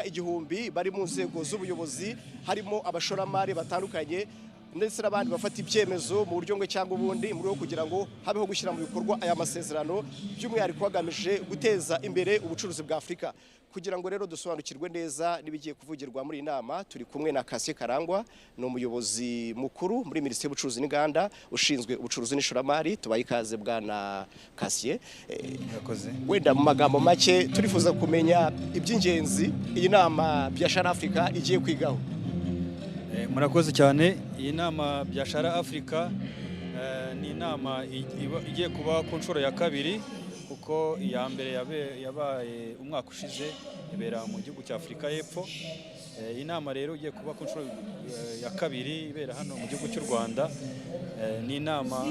igihumbi bari mu nzego z'ubuyobozi, harimo abashoramari batandukanye ndetse n'abandi bafata ibyemezo mu buryo bumwe cyangwa ubundi mu rwego kugira ngo habeho gushyira mu bikorwa aya masezerano, by'umwihariko hagamije guteza imbere ubucuruzi bwa Afurika. Kugira ngo rero dusobanukirwe neza n'ibigiye kuvugirwa muri iyi nama, turi kumwe na Kassie Karangwa, ni umuyobozi mukuru muri Minisiteri y'Ubucuruzi n'Inganda ushinzwe ubucuruzi n'ishoramari. Tubaye ikaze bwana Kassie. Wenda mu magambo make turifuza kumenya iby'ingenzi iyi nama Biashara Afrika igiye kwigaho. Murakoze cyane. Iyi nama Biashara Afrika ni inama igiye kuba ku nshuro ya kabiri, kuko iya mbere yabaye umwaka ushize ibera mu gihugu cya Afrika y'Epfo. Iyi nama rero igiye kuba ku nshuro ya kabiri ibera hano mu gihugu cy'u Rwanda. Ni inama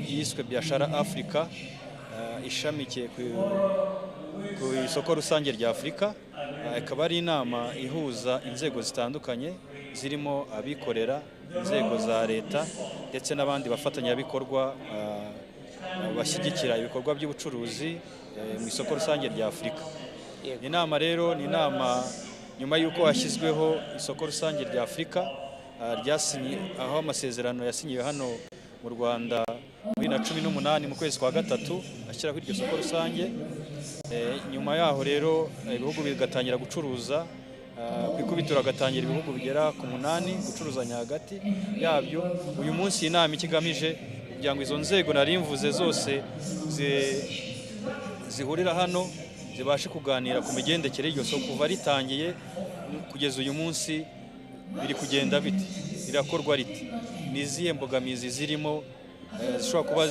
yiswe Biashara Afrika, ishamikiye ku isoko rusange rya Afurika. Ikaba ari inama ihuza inzego zitandukanye zirimo abikorera, inzego za leta ndetse n'abandi bafatanyabikorwa bashyigikira ibikorwa by'ubucuruzi mu isoko rusange rya Afurika. Inama rero ni inama nyuma y'uko hashyizweho isoko rusange rya Afurika, aho amasezerano yasinyiwe hano mu Rwanda muri 2018 mu kwezi kwa gatatu ashyiraho iryo soko rusange. Nyuma yaho rero ibihugu bigatangira gucuruza, ku ikubitiro agatangira ibihugu bigera ku 8 gucuruzanya hagati yabyo. Uyu munsi inama ikigamije kugira ngo izo nzego nari mvuze zose zihurira hano zibashe kuganira ku migendekere y'iryo soko kuva ritangiye kugeza uyu munsi, biri kugenda biti, birakorwa riti, nizihe mbogamizi zirimo zishobora kuba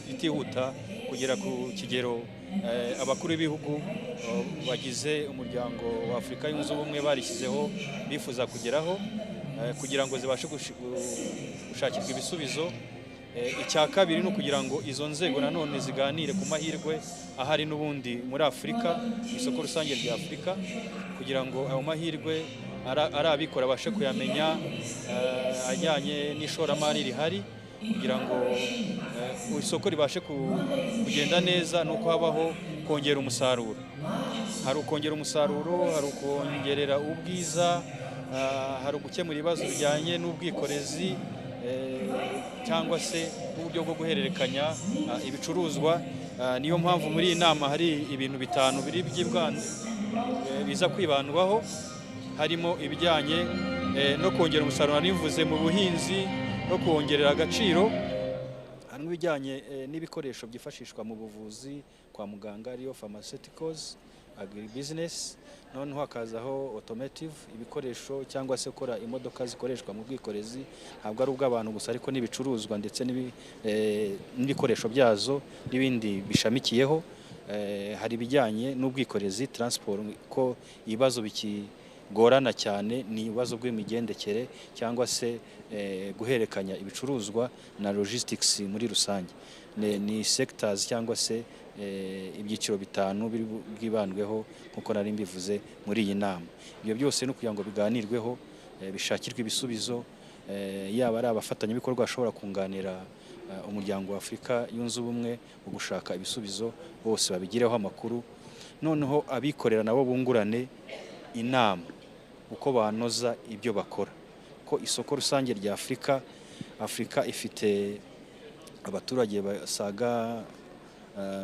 zitihuta kugera ku kigero abakuru b'ibihugu bagize umuryango wa Afrika yunze ubumwe barishyizeho bifuza kugeraho, kugira ngo zibashe gushakirwa ibisubizo. Icya kabiri ni ukugira ngo izo nzego nanone ziganire ku mahirwe ahari n'ubundi muri Afurika, isoko rusange rya Afurika, kugira ngo ayo mahirwe ari abikora bashe kuyamenya, ajyanye n'ishoramari rihari, kugira ngo isoko ribashe kugenda neza. Nuko habaho kongera umusaruro, hari ukongera umusaruro, hari ukongerera ubwiza, hari gukemura ibibazo bijyanye n'ubwikorezi cyangwa se uburyo bwo guhererekanya ibicuruzwa. Niyo mpamvu muri iyi nama hari ibintu bitanu biri biza kwibandwaho, harimo ibijyanye no kongera umusaruro nivuze mu buhinzi no kongerera agaciro, harimo ibijyanye n'ibikoresho byifashishwa mu buvuzi kwa muganga ariyo pharmaceuticals, agribusiness, noneho hakazaho automotive, ibikoresho cyangwa se gukora imodoka zikoreshwa mu bwikorezi, ntabwo ari ubw'abantu gusa ariko n'ibicuruzwa ndetse n'ibikoresho byazo n'ibindi bishamikiyeho. Hari ibijyanye n'ubwikorezi transport, ko ibibazo bikigorana cyane ni ibibazo bw'imigendekere cyangwa se guhererekanya ibicuruzwa na logistics muri rusange. Ni sectors cyangwa se ibyiciro bitanu bwibandweho nkuko nari mbivuze muri iyi nama. Ibyo byose no kugira ngo biganirweho, bishakirwe ibisubizo, yaba ari abafatanyabikorwa bashobora kunganira umuryango wa Afurika yunze ubumwe mu gushaka ibisubizo, bose babigireho amakuru, noneho abikorera nabo bungurane inama uko banoza ibyo bakora. Ko isoko rusange rya Afurika ifite abaturage basaga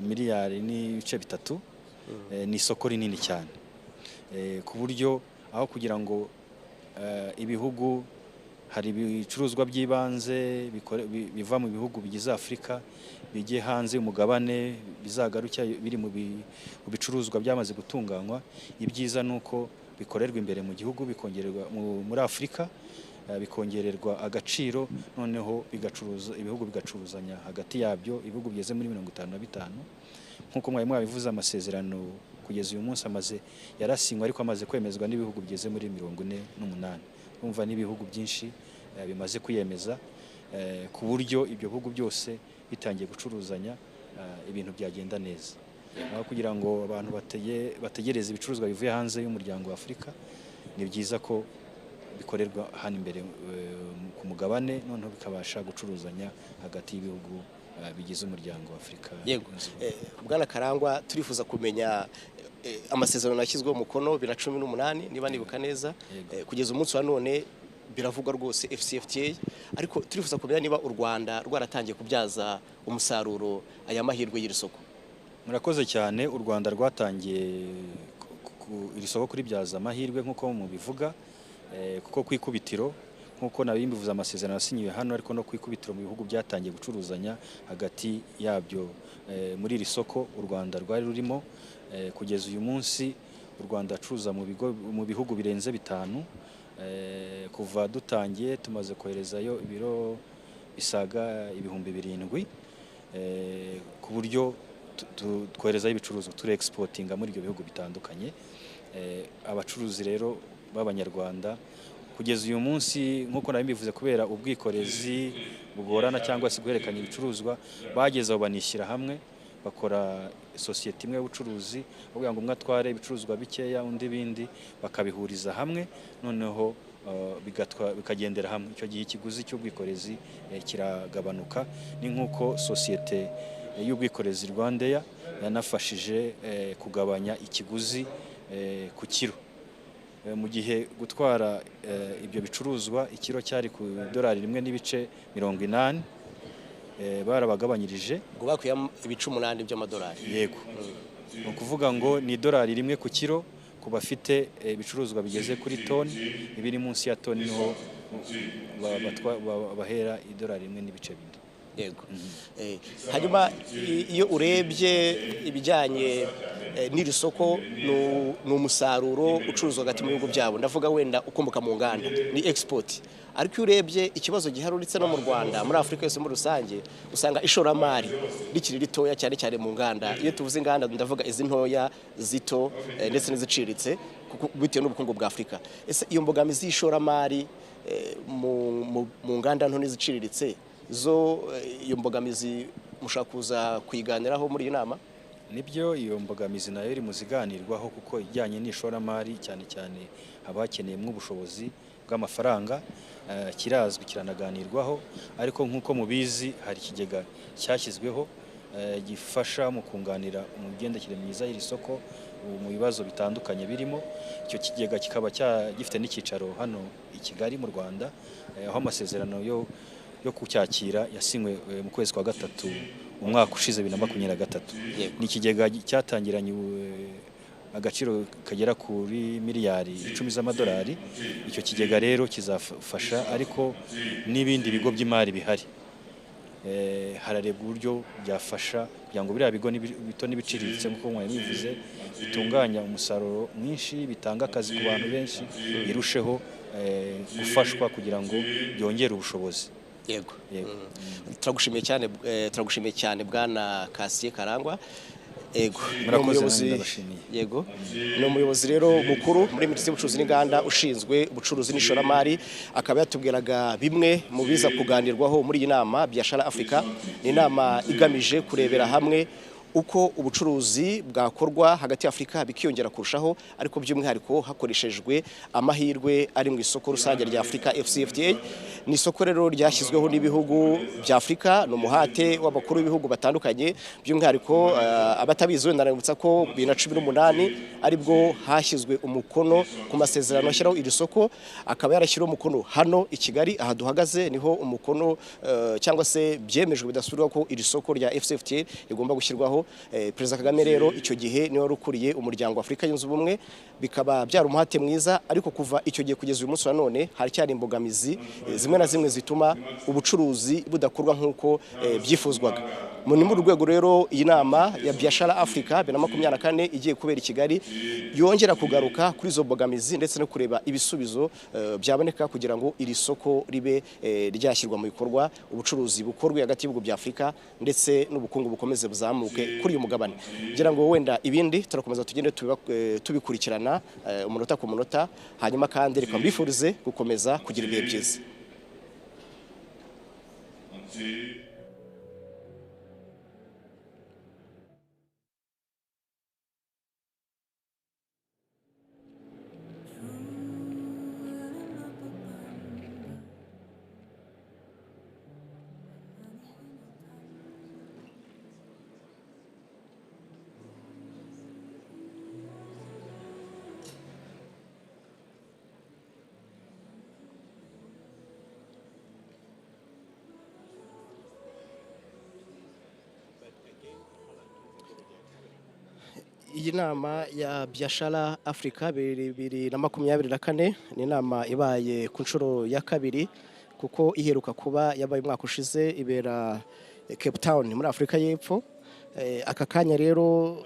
miliyari n'ibice bitatu, ni isoko rinini cyane, ku buryo aho kugira ngo ibihugu hari ibicuruzwa by'ibanze biva mu bihugu bigize Afurika bigiye hanze y'umugabane bizagaruka biri mu bicuruzwa byamaze gutunganywa, ibyiza nuko bikorerwa imbere mu gihugu, bikongererwa muri Afurika, bikongererwa agaciro, noneho ibihugu bigacuruzanya hagati yabyo. Ibihugu bigeze muri 55 nkuko mwabivuze, amasezerano kugeza uyu munsi yarasinywe ariko amaze kwemezwa n'ibihugu bigeze muri 48. Umva n'ibihugu byinshi bimaze kwiyemeza, ku buryo ibyo bihugu byose bitangiye gucuruzanya, ibintu byagenda neza. Aho kugira ngo abantu bategereze ibicuruzwa bivuye hanze y'umuryango wa Afurika, ni byiza ko bikorerwa hano imbere ku mugabane, noneho bikabasha gucuruzanya hagati y'ibihugu bigize umuryango wa Afrika. Yego bwana Karangwa turifuza kumenya amasezerano yashyizweho umukono 2018 niba nibuka neza kugeza umunsi wa none biravugwa rwose FCFTA ariko turifuza kumenya niba u Rwanda rwaratangiye kubyaza umusaruro aya mahirwe y'iri soko. Murakoze cyane, u Rwanda rwatangiye iri soko kuri byaza amahirwe nkuko mu bivuga kuko kwikubitiro nkuko nabimbivuza amasezerano yasinyiwe hano ariko no kwikubitiro mu bihugu byatangiye gucuruzanya hagati yabyo muri iri soko u Rwanda rwari rurimo kugeza uyu munsi u Rwanda acuruza mu bihugu birenze 5 kuva dutangiye tumaze koherezayo ibiro bisaga 7,000 ku buryo twoherezayo ibicuruzwa turi exportinga muri ibyo bihugu bitandukanye. Abacuruzi rero b'Abanyarwanda kugeza uyu munsi nkuko nabivuze kubera ubwikorezi bugorana cyangwa se guherekanya ibicuruzwa bageze aho banishyira hamwe bakora societe imwe y'ubucuruzi kugira ngo umwe atware ibicuruzwa bikeya undi bindi bakabihuriza hamwe noneho bikagendera hamwe. Icyo gihe ikiguzi cy'ubwikorezi kiragabanuka ni nkuko societe y'ubwikorezi Rwanda yanafashije kugabanya ikiguzi ku kiro. Mu gihe gutwara ibyo bicuruzwa ikiro cyari ku $1.80 barabagabanyirije ngo bakuye ibice 8 by'amadolari. Yego no kuvuga ngo ni $1 ku kiro ku bafite ibicuruzwa bigeze kuri toni ibiri munsi ya toni niho bahera $1.2. Yego hanyuma iyo urebye ibijyanye n'iri soko ni umusaruro ucuruzwa hagati mu bihugu byabo ndavuga wenda ukomoka mu nganda ni export ariko iyo urebye ikibazo giharuritse no mu Rwanda muri Afrika yose muri rusange usanga ishoramari rikiri ritoya cyane cyane mu nganda. Iyo tuvuze inganda ndavuga izi ntoya zito ndetse n'iziciritse bitewe n'ubukungu bwa Afrika. Ese iyo mbogamizi y'ishoramari mu nganda nto n'iziciriritse zo iyo mbogamizi mushaka kuza kuyiganiraho muri iyi nama? Nibyo iyo mbogamizi nayo iri muziganirwaho kuko ijyanye n'ishoramari cyane cyane abakeneyemo ubushobozi bw'amafaranga kirazwi kiranaganirwaho ariko nkuko mubizi hari ikigega cyashyizweho gifasha mu kunganira umugendekere myiza y'iri soko mu bibazo bitandukanye birimo. Icyo kigega kikaba gifite n'icyicaro hano i Kigali mu Rwanda aho amasezerano yo kucyakira yasinywe mu kwezi kwa gatatu umwaka ushize 2023. Ni ikigega cyatangiranye agaciro kagera kuri miliyari 10 z'amadolari. Icyo kigega rero kizafasha ariko n'ibindi bigo by'imari bihari hararebwa uburyo byafasha kugira ngo biriya bigo bito n'ibiciriritse nk'uko mwabivuze bitunganya umusaruro mwinshi bitanga akazi ku bantu benshi birusheho gufashwa kugira ngo byongere ubushobozi. Yego turagushimiye cyane bwana Kasiye Karangwa. Yego ni umuyobozi rero mukuru muri Minisiteri y'Ubucuruzi n'Inganda ushinzwe ubucuruzi n'ishoramari akaba yatubwiraga bimwe mu biza kuganirwaho muri iyi nama Biashara Afrika. Ni inama igamije kurebera hamwe uko ubucuruzi bwakorwa hagati ya Afrika bikiyongera kurushaho ariko by'umwihariko hakoreshejwe amahirwe ari mu isoko rusange rya Afrika FCFTA. Ni isoko rero ryashyizweho n'ibihugu bya Afrika no muhate w'abakuru b'ibihugu batandukanye by'umwihariko abatabizi wenda naributsa ko 2018 aribwo hashyizwe umukono ku masezerano ashyiraho iri soko akaba yarashyiraho umukono hano i Kigali aha duhagaze niho umukono cyangwa se byemejwe bidasubirwa ko iri soko rya FCFTA rigomba gushyirwaho. Perezida Kagame rero icyo gihe niwe rukuriye umuryango wa Afrika yunze ubumwe bikaba byari umuhate mwiza ariko kuva icyo gihe kugeza uyu munsi wa none hari cyari imbogamizi zimwe na zimwe zituma ubucuruzi budakorwa nk'uko byifuzwaga. Muri rwego rero iyi nama ya Biashara Afrika 2024 igiye kubera i Kigali yongera kugaruka kuri izo mbogamizi ndetse no kureba ibisubizo byaboneka kugira ngo iri soko ribe ryashyirwa mu bikorwa ubucuruzi bukorwe hagati y'ibihugu bya Afrika ndetse n'ubukungu bukomeze buzamuke kuri uyu mugabane. Ngira ngo wenda ibindi turakomeza tugende tubikurikirana umunota ku munota hanyuma kandi reka mbifurize gukomeza kugira ibihe byiza. Iyi nama ya Biashara Afrika 2024 ni inama ibaye ku nshuro ya kabiri kuko iheruka kuba yabaye umwaka ushize ibera Cape Town muri Afrika y'Epfo. Aka kanya rero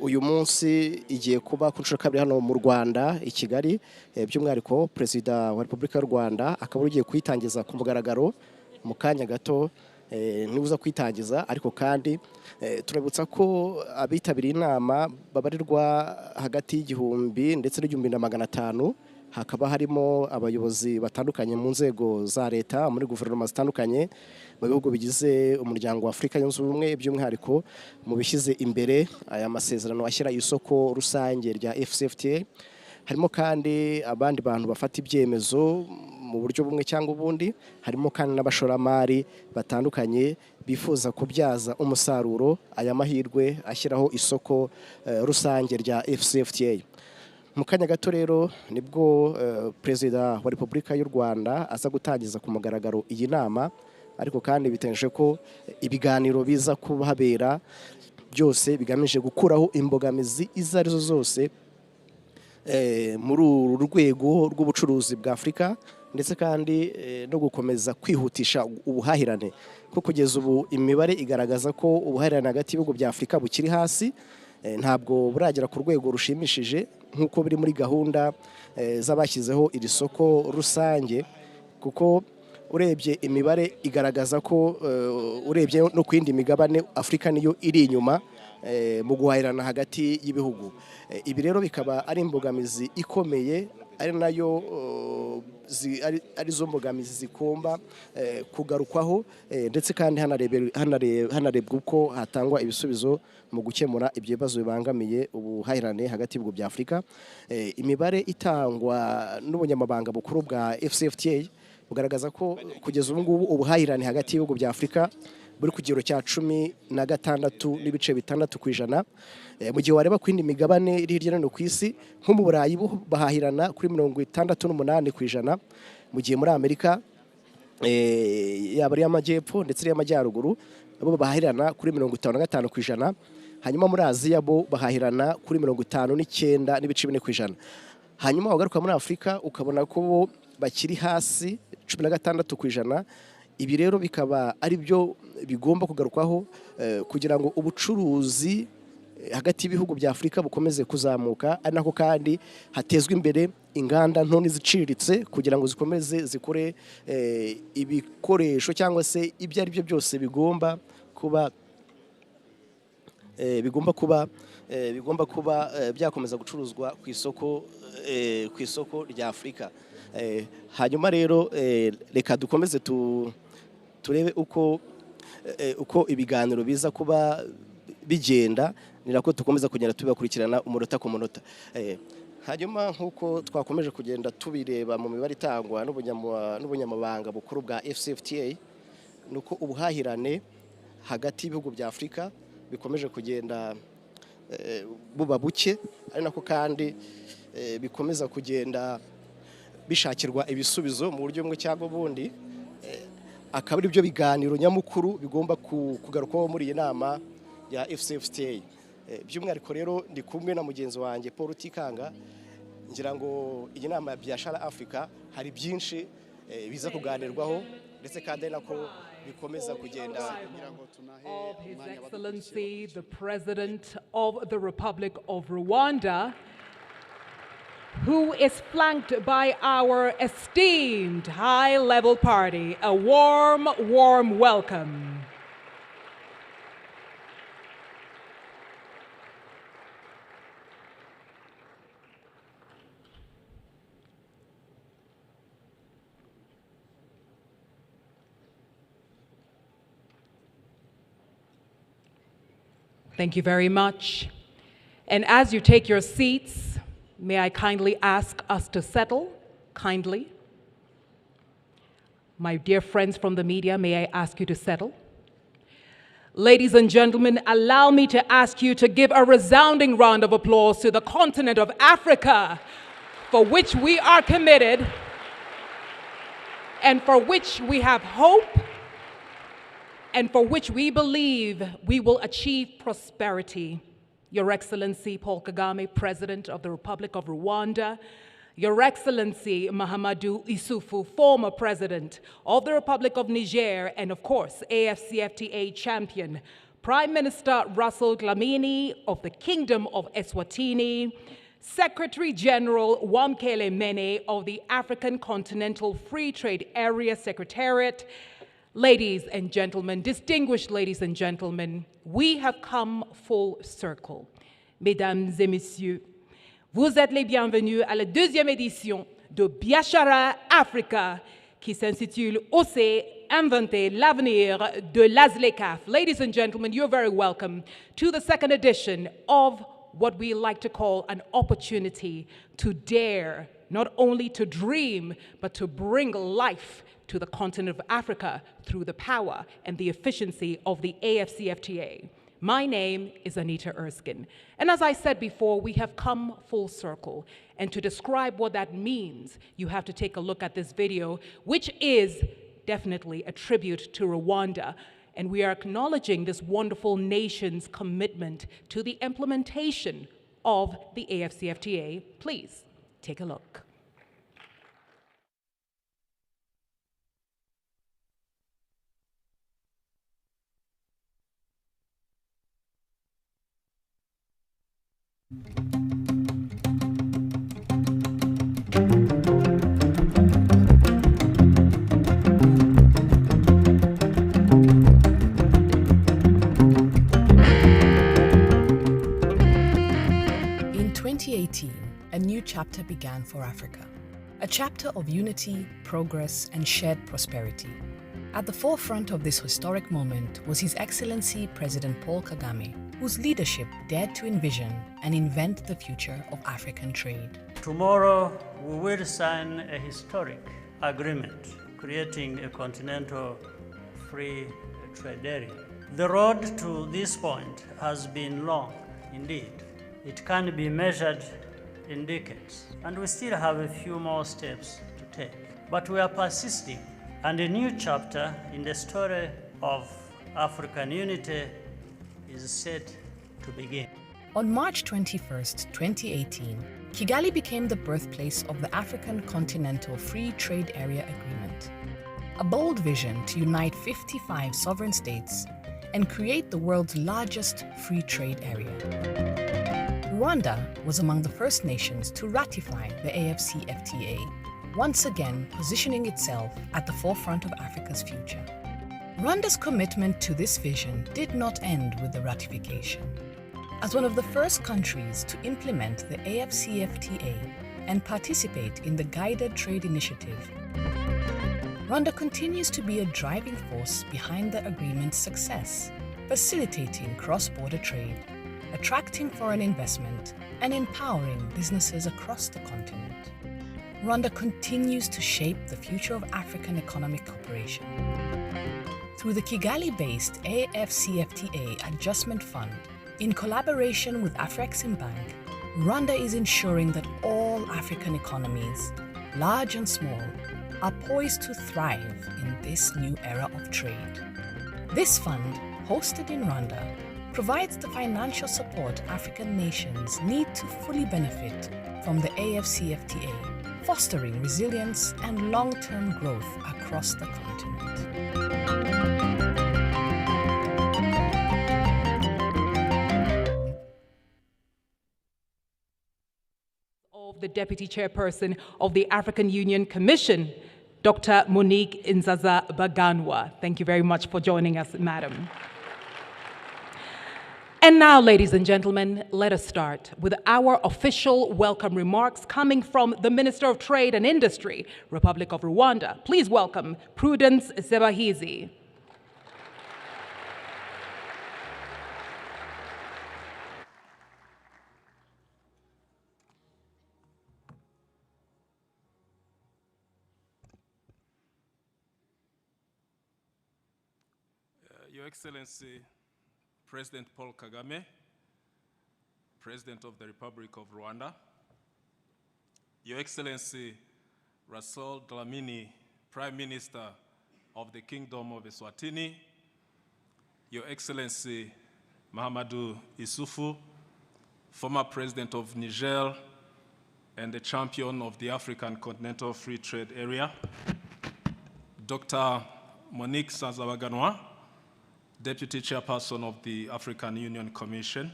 uyu munsi igiye kuba ku nshuro kabiri hano mu Rwanda i Kigali, by'umwihariko Perezida wa Repubulika y'u Rwanda akaba ugiye kuyitangiza ku mugaragaro mu kanya gato. Nibuza kwitangiza, ariko kandi turabutsa ko abitabiriye inama babarirwa hagati y'igihumbi ndetse n'1,500. Hakaba harimo abayobozi batandukanye mu nzego za leta muri guverinoma zitandukanye mu bihugu bigize umuryango wa Afrika yunze ubumwe, by'umwihariko mu bishyize imbere aya masezerano ashyira isoko rusange rya FCFTA. Harimo kandi abandi bantu bafata ibyemezo mu buryo bumwe cyangwa ubundi, harimo kandi n'abashoramari batandukanye bifuza kubyaza umusaruro aya mahirwe ashyiraho isoko rusange rya FCFTA. Mu kanya gato rero nibwo Perezida wa Repubulika y'u Rwanda aza gutangiza ku mugaragaro iyi nama, ariko kandi bitegereje ko ibiganiro biza kuhabera byose bigamije gukuraho imbogamizi izo arizo zose muri uru rwego rw'ubucuruzi bwa Afrika, ndetse kandi no gukomeza kwihutisha ubuhahirane, kuko kugeza ubu imibare igaragaza ko ubuhahirane hagati y'ibihugu bya Afrika bukiri hasi, ntabwo buragera ku rwego rushimishije nk'uko biri muri gahunda z'abashyizeho iri soko rusange, kuko urebye imibare igaragaza ko urebye no ku yindi migabane Afrika niyo iri inyuma mu guhahirana hagati y'ibihugu. Ibi rero bikaba ari imbogamizi ikomeye, ari nayo arizo mbogamizi zigomba kugarukwaho, ndetse kandi hanarebwa uko hatangwa ibisubizo mu gukemura ibyo bibazo bibangamiye ubuhahirane hagati y'ibihugu bya Afrika. Imibare itangwa n'ubunyamabanga bukuru bwa FCFTA bugaragaza ko kugeza ubu ngubu ubuhahirane hagati y'ibihugu bya Afrika buri ku kigero cya 16.6%. Mu gihe wareba ku yindi migabane iri hirya no hino ku isi, nko mu Burayi bahahirana kuri 68%, mu gihe muri Amerika yaba ari y'amajyepfo ndetse n'iy'amajyaruguru bo bahahirana kuri 55%. Hanyuma muri Aziya bo bahahirana kuri 59.4%. Hanyuma wagaruka muri Afrika ukabona ko bo bakiri hasi 16%. Ibi rero bikaba ari byo bigomba kugarukwaho kugira ngo ubucuruzi hagati y'ibihugu bya Afrika bukomeze kuzamuka, ari nako kandi hatezwe imbere inganda nto n'iziciriritse kugira ngo zikomeze zikore ibikoresho cyangwa se ibyo ari byo byose bigomba kuba byakomeza gucuruzwa ku isoko rya Afrika. Hanyuma rero reka dukomeze turebe uko ibiganiro biza kuba bigenda, ni nako tukomeza kugenda tubikurikirana umunota ku munota. Hanyuma nk'uko twakomeje kugenda tubireba mu mibare itangwa n'ubunyamabanga bukuru bwa FCFTA, nuko ubuhahirane hagati y'ibihugu bya Afrika bikomeje kugenda buba buke, ari nako kandi bikomeza kugenda bishakirwa ibisubizo mu buryo bumwe cyangwa ubundi. Akaba ari byo biganiro nyamukuru bigomba kugarukwaho muri iyi nama ya FCFTA. By'umwihariko rero ndi kumwe na mugenzi wanjye Paul Tikanga, ngira ngo iyi nama ya Biashara Afrika hari byinshi biza kuganirwaho, ndetse kandi nako bikomeza kugenda kugira ngo tunahe His Excellency the President of the Republic of Rwanda, who is flanked by our esteemed high-level party. A warm, warm welcome. Thank you very much. And as you take your seats, may I kindly ask us to settle, kindly. My dear friends from the media, may I ask you to settle? Ladies and gentlemen, allow me to ask you to give a resounding round of applause to the continent of Africa, for which we are committed and for which we have hope and for which we believe we will achieve prosperity. Your Excellency Paul Kagame, President of the Republic of Rwanda, Your Excellency Mahamadou Issoufou, former President of the Republic of Niger, and of course, AFCFTA champion, Prime Minister Russell Dlamini of the Kingdom of Eswatini, Secretary General Wamkele Mene of the African Continental Free Trade Area Secretariat. Ladies and gentlemen, distinguished ladies and gentlemen, we have come full circle. Mesdames et messieurs, vous êtes les bienvenus à la deuxième édition de Biashara Africa, qui s'intitule Oser inventer l'avenir de l'ASLECAF. Ladies and gentlemen, you're very welcome to the second edition of what we like to call an opportunity to dare, not only to dream, but to bring life to the continent of Africa through the power and the efficiency of the AFCFTA. My name is Anita Erskine. And as I said before, we have come full circle. And to describe what that means, you have to take a look at this video, which is definitely a tribute to Rwanda. And we are acknowledging this wonderful nation's commitment to the implementation of the AFCFTA. Please take a look. In 2018, a new chapter began for Africa. A chapter of unity, progress, and shared prosperity. At the forefront of this historic moment was His Excellency President Paul Kagame, whose leadership dared to envision and invent the future of African trade. Tomorrow, we will sign a historic agreement creating a continental free trade area. The road to this point has been long indeed. It can be measured in decades, and we still have a few more steps to take. But we are persisting, and a new chapter in the story of African unity is set to begin. On March 21st, 2018, Kigali became the birthplace of the African Continental Free Trade Area Agreement, a bold vision to unite 55 sovereign states and create the world's largest free trade area. Rwanda was among the first nations to ratify the AFCFTA, once again positioning itself at the forefront of Africa's future. Rwanda's commitment to this vision did not end with the ratification. As one of the first countries to implement the AFCFTA and participate in the Guided Trade Initiative, Rwanda continues to be a driving force behind the agreement's success, facilitating cross-border trade, attracting foreign investment, and empowering businesses across the continent. Rwanda continues to shape the future of African economic cooperation. Through the Kigali-based AFCFTA Adjustment Fund, in collaboration with Afreximbank, Rwanda is ensuring that all African economies, large and small, are poised to thrive in this new era of trade. This fund, hosted in Rwanda, provides the financial support African nations need to fully benefit from the AFCFTA, fostering resilience and long-term growth across the continent. Of the Deputy Chairperson of the African Union Commission, Dr. Monique Nzaza Baganwa. Thank you very much for joining us, Madam. And now, ladies and gentlemen, let us start with our official welcome remarks coming from the Minister of Trade and Industry, Republic of Rwanda. Please welcome Prudence Zebahizi. Your Excellency, President Paul Kagame, President of the Republic of Rwanda, Your Excellency Russell Dlamini, Prime Minister of the Kingdom of Eswatini, Your Excellency Mahamadou Issoufou, former president of Niger, and the champion of the African Continental Free Trade Area, Dr. Monique Sanzabaganwa, Deputy Chairperson of the African Union Commission,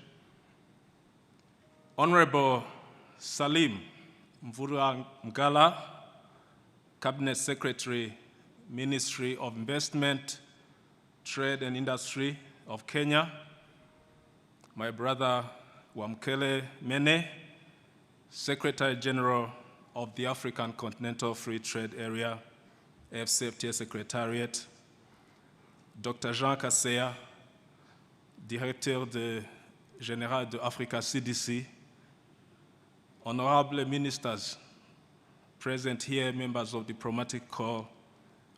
Honorable Salim Mvura Mgala, Cabinet Secretary, Ministry of Investment, Trade and Industry of Kenya, my brother Wamkele Mene, Secretary General of the African Continental Free Trade Area, AFCFTA Secretariat, Dr. Jean Kasseya, Directeur Général de Africa CDC, honorable ministers present here, members of the diplomatic corps,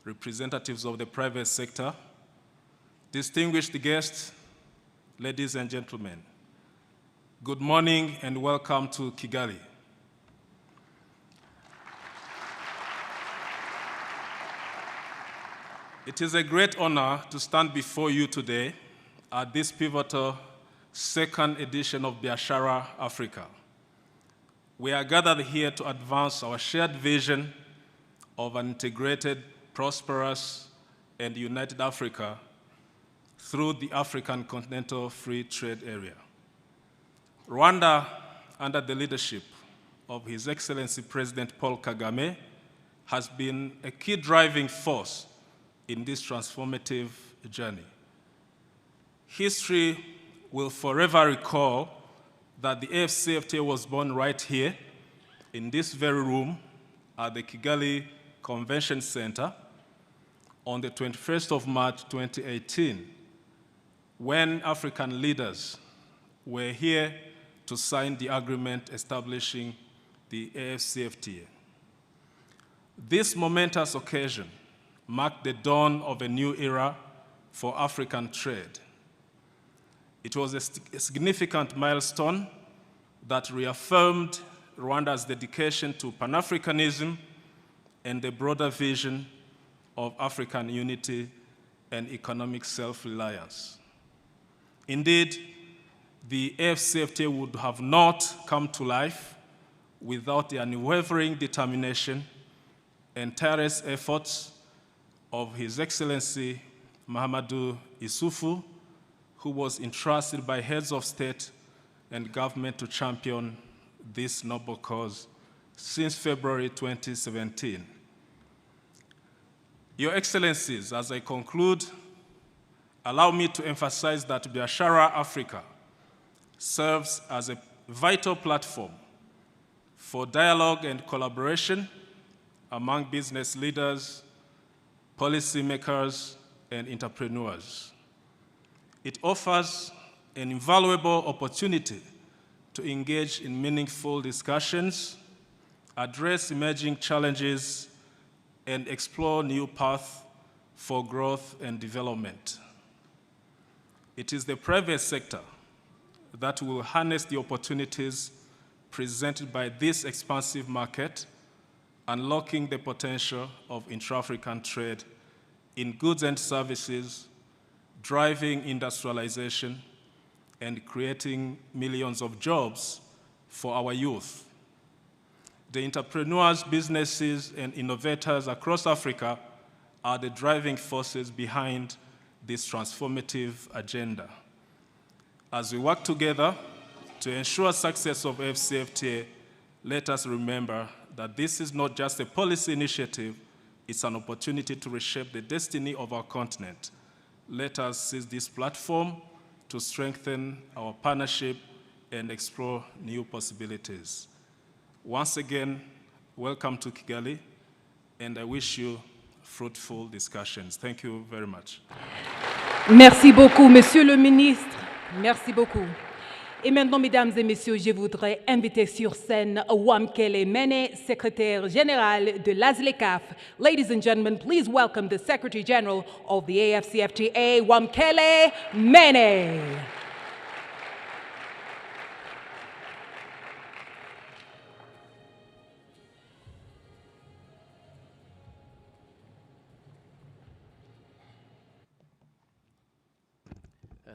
representatives of the private sector, distinguished guests, ladies and gentlemen, good morning and welcome to Kigali. It is a great honor to stand before you today at this pivotal second edition of Biashara Africa. We are gathered here to advance our shared vision of an integrated, prosperous, and united Africa through the African Continental Free Trade Area. Rwanda, under the leadership of His Excellency President Paul Kagame, has been a key driving force in this transformative journey. History will forever recall that the AFCFTA was born right here in this very room at the Kigali Convention Center on the 21st of March 2018, when African leaders were here to sign the agreement establishing the AFCFTA. This momentous occasion marked the dawn of a new era for African trade. It was a significant milestone that reaffirmed Rwanda's dedication to Pan-Africanism and the broader vision of African unity and economic self-reliance. Indeed, the AFCFTA would have not come to life without the unwavering determination and tireless efforts of His Excellency Mahamadou Issoufou, who was entrusted by heads of state and government to champion this noble cause since February 2017. Your Excellencies, as I conclude, allow me to emphasize that Biashara Africa serves as a vital platform for dialogue and collaboration among business leaders, policymakers, and entrepreneurs. It offers an invaluable opportunity to engage in meaningful discussions, address emerging challenges, and explore new paths for growth and development. It is the private sector that will harness the opportunities presented by this expansive market, unlocking the potential of intra-African trade in goods and services, driving industrialization, and creating millions of jobs for our youth. The entrepreneurs, businesses, and innovators across Africa are the driving forces behind this transformative agenda. As we work together to ensure success of AFCFTA, let us remember that this is not just a policy initiative, it's an opportunity to reshape the destiny of our continent. Let us seize this platform to strengthen our partnership and explore new possibilities. Once again, welcome to Kigali, and I wish you fruitful discussions. Thank you very much. Merci beaucoup, Monsieur le Ministre. Merci beaucoup. Et maintenant, mesdames et messieurs, je voudrais inviter sur scène Wamkele Mene, secrétaire général de l'ASLECAF. Ladies and gentlemen, please welcome the Secretary General of the AFCFTA, Wamkele Mene.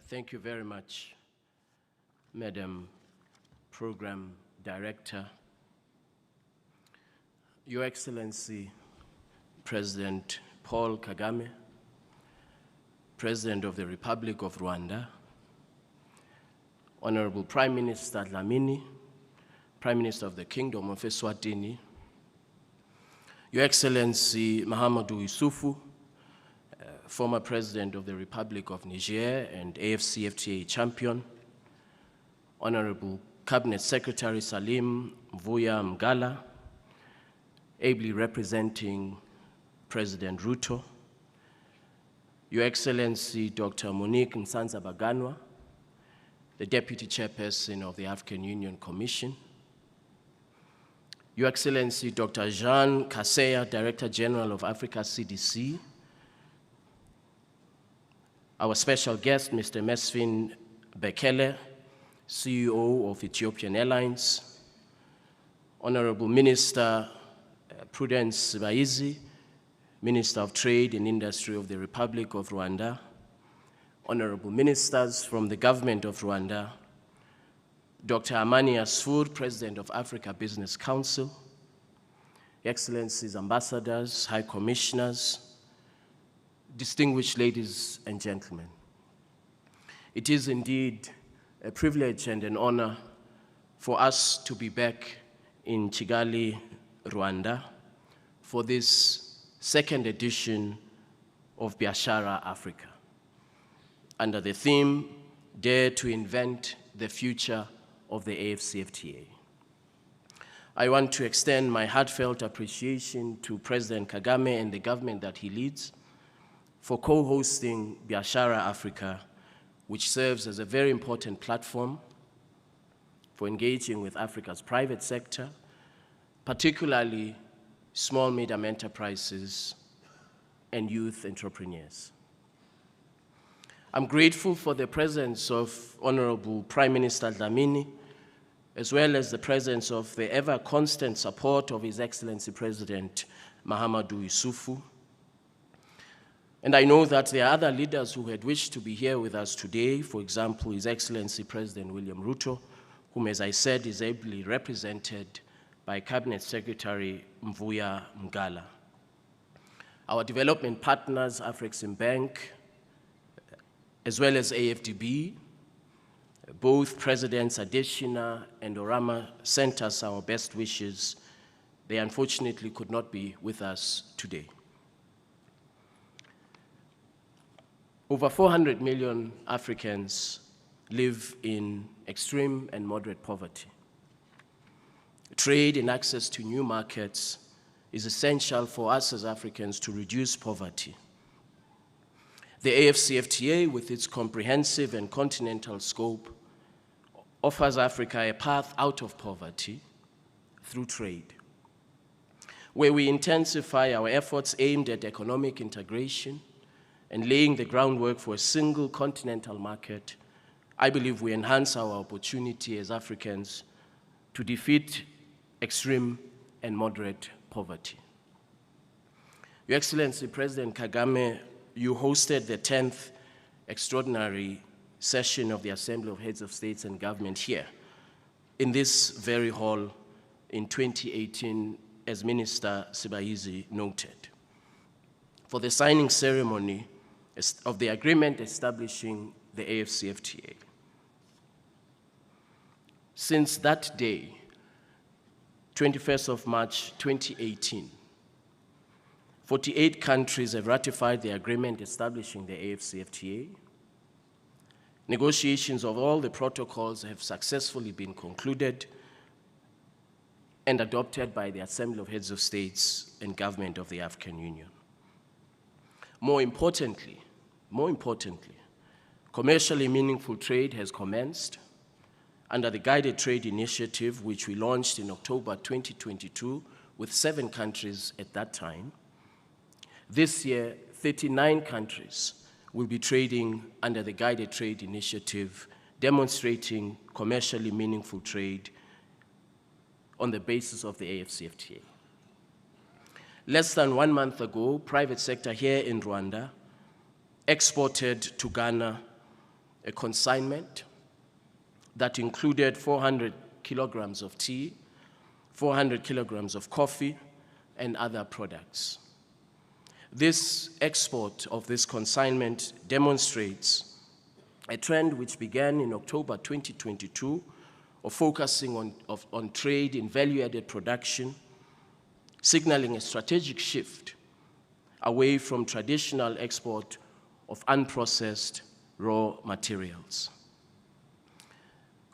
Thank you very much, Madam Program Director, Your Excellency President Paul Kagame, President of the Republic of Rwanda, Honorable Prime Minister Dlamini, Prime Minister of the Kingdom of Eswatini, Your Excellency Mahamadou Issoufou, former President of the Republic of Niger and AFCFTA champion, Honorable Cabinet Secretary Salim Mvuya Mgala, ably representing President Ruto, Your Excellency Dr. Monique Nsanza-Baganwa, the Deputy Chairperson of the African Union Commission, Your Excellency Dr. Jean Kaseya, Director General of Africa CDC, our special guest, Mr. Mesfin Bekele, CEO of Ethiopian Airlines, Honorable Minister Prudence Baizi, Minister of Trade and Industry of the Republic of Rwanda, Honorable Ministers from the Government of Rwanda, Dr. Amani Asfour, President of Africa Business Council, Excellencies, Ambassadors, High Commissioners, distinguished ladies and gentlemen. It is indeed a privilege and an honor for us to be back in Kigali, Rwanda, for this second edition of Biashara Africa, under the theme, Dare to Invent the Future of the AFCFTA. I want to extend my heartfelt appreciation to President Kagame and the government that he leads for co-hosting Biashara Africa, which serves as a very important platform for engaging with Africa's private sector, particularly small, medium enterprises and youth entrepreneurs. I'm grateful for the presence of Honorable Prime Minister Dlamini, as well as the presence of the ever-constant support of His Excellency President Mahamadou Issoufou. And I know that there are other leaders who had wished to be here with us today, for example, His Excellency President William Ruto, whom, as I said, is ably represented by Cabinet Secretary Mvuya Mgala. Our development partners, Afrexim Bank, as well as AFDB, both Presidents Adesina and Orama sent us our best wishes. They unfortunately could not be with us today. Over 400 million Africans live in extreme and moderate poverty. Trade and access to new markets is essential for us as Africans to reduce poverty. The AFCFTA, with its comprehensive and continental scope, offers Africa a path out of poverty through trade, where we intensify our efforts aimed at economic integration and laying the groundwork for a single continental market. I believe we enhance our opportunity as Africans to defeat extreme and moderate poverty. Your Excellency President Kagame, you hosted the 10th extraordinary session of the Assembly of Heads of States and Government here in this very hall in 2018, as Minister Sibaizi noted, for the signing ceremony of the agreement establishing the AFCFTA. Since that day, 21st of March 2018, 48 countries have ratified the agreement establishing the AFCFTA. Negotiations of all the protocols have successfully been concluded and adopted by the Assembly of Heads of States and Government of the African Union. More importantly, commercially meaningful trade has commenced under the Guided Trade Initiative, which we launched in October 2022 with 7 countries at that time. This year, 39 countries will be trading under the Guided Trade Initiative, demonstrating commercially meaningful trade on the basis of the AFCFTA. Less than 1 month ago, private sector here in Rwanda exported to Ghana a consignment that included 400 kilograms of tea, 400 kilograms of coffee, and other products. This export of this consignment demonstrates a trend which began in October 2022 of focusing on trade in value-added production, signaling a strategic shift away from traditional export of unprocessed raw materials.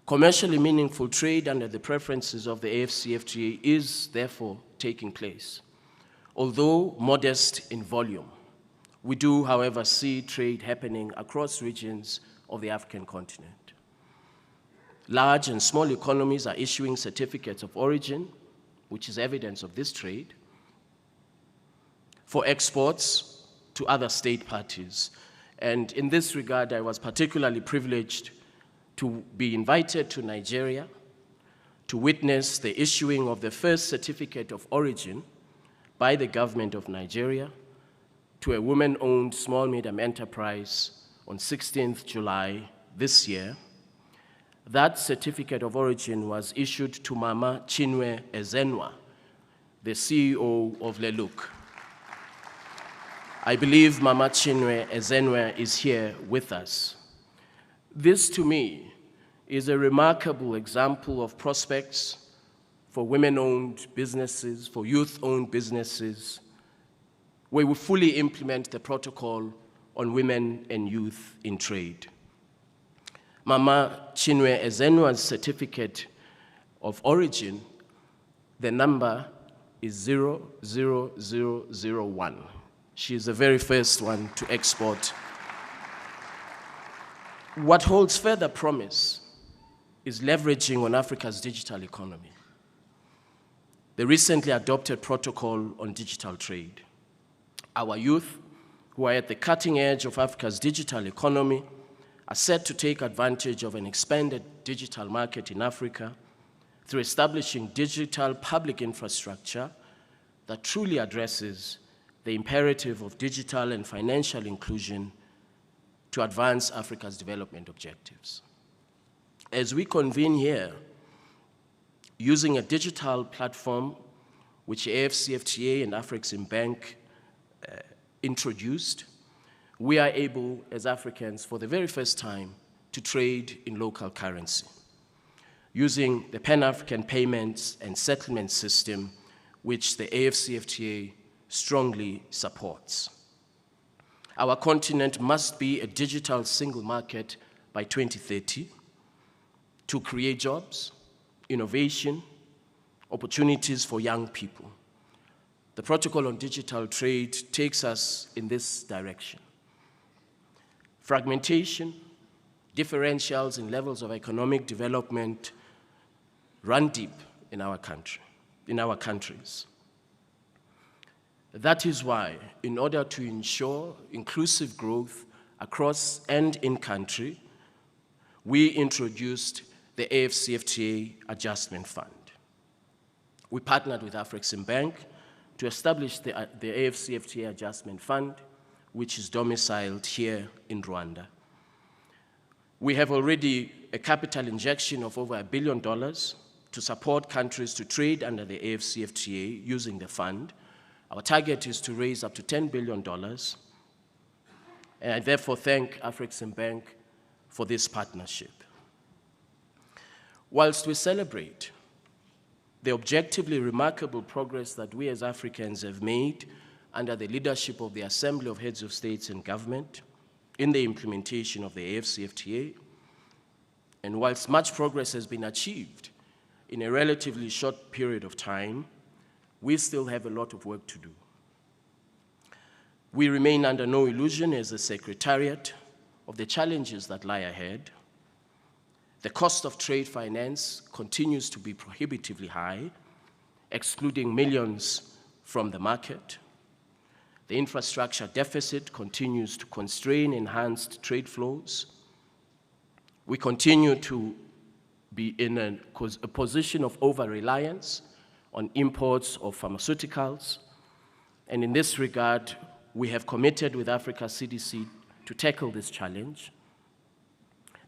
Commercially meaningful trade under the preferences of the AFCFTA is therefore taking place. Although modest in volume, we do, however, see trade happening across regions of the African continent. Large and small economies are issuing certificates of origin, which is evidence of this trade, for exports to other state parties. And in this regard, I was particularly privileged to be invited to Nigeria to witness the issuing of the first certificate of origin by the government of Nigeria to a woman-owned small-medium enterprise on 16th July this year. That certificate of origin was issued to Mama Chinwe Ezenwa, the CEO of Leluk. I believe Mama Chinwe Ezenwa is here with us. This, to me, is a remarkable example of prospects for women-owned businesses, for youth-owned businesses, where we fully implement the protocol on women and youth in trade. Mama Chinwe Ezenwa's certificate of origin, the number is 00001. She is the very first one to export. What holds further promise is leveraging on Africa's digital economy. The recently adopted protocol on digital trade. Our youth, who are at the cutting edge of Africa's digital economy, are set to take advantage of an expanded digital market in Africa through establishing digital public infrastructure that truly addresses the imperative of digital and financial inclusion to advance Africa's development objectives. As we convene here, using a digital platform which AFCFTA and Afreximbank introduced, we are able, as Africans, for the very first time, to trade in local currency, using the Pan-African Payments and Settlement System, which the AFCFTA strongly supports. Our continent must be a digital single market by 2030 to create jobs, innovation, opportunities for young people. The protocol on digital trade takes us in this direction. Fragmentation, differentials in levels of economic development run deep in our country, in our countries. That is why, in order to ensure inclusive growth across and in country, we introduced the AFCFTA Adjustment Fund. We partnered with Afreximbank to establish the AFCFTA Adjustment Fund, which is domiciled here in Rwanda. We have already a capital injection of over $1 billion to support countries to trade under the AFCFTA using the fund. Our target is to raise up to $10 billion, and I therefore thank Afreximbank for this partnership. Whilst we celebrate the objectively remarkable progress that we as Africans have made under the leadership of the Assembly of Heads of States and Government in the implementation of the AFCFTA, and whilst much progress has been achieved in a relatively short period of time, we still have a lot of work to do. We remain under no illusion as a Secretariat of the challenges that lie ahead. The cost of trade finance continues to be prohibitively high, excluding millions from the market. The infrastructure deficit continues to constrain enhanced trade flows. We continue to be in a position of over-reliance on imports of pharmaceuticals. And in this regard, we have committed with Africa CDC to tackle this challenge.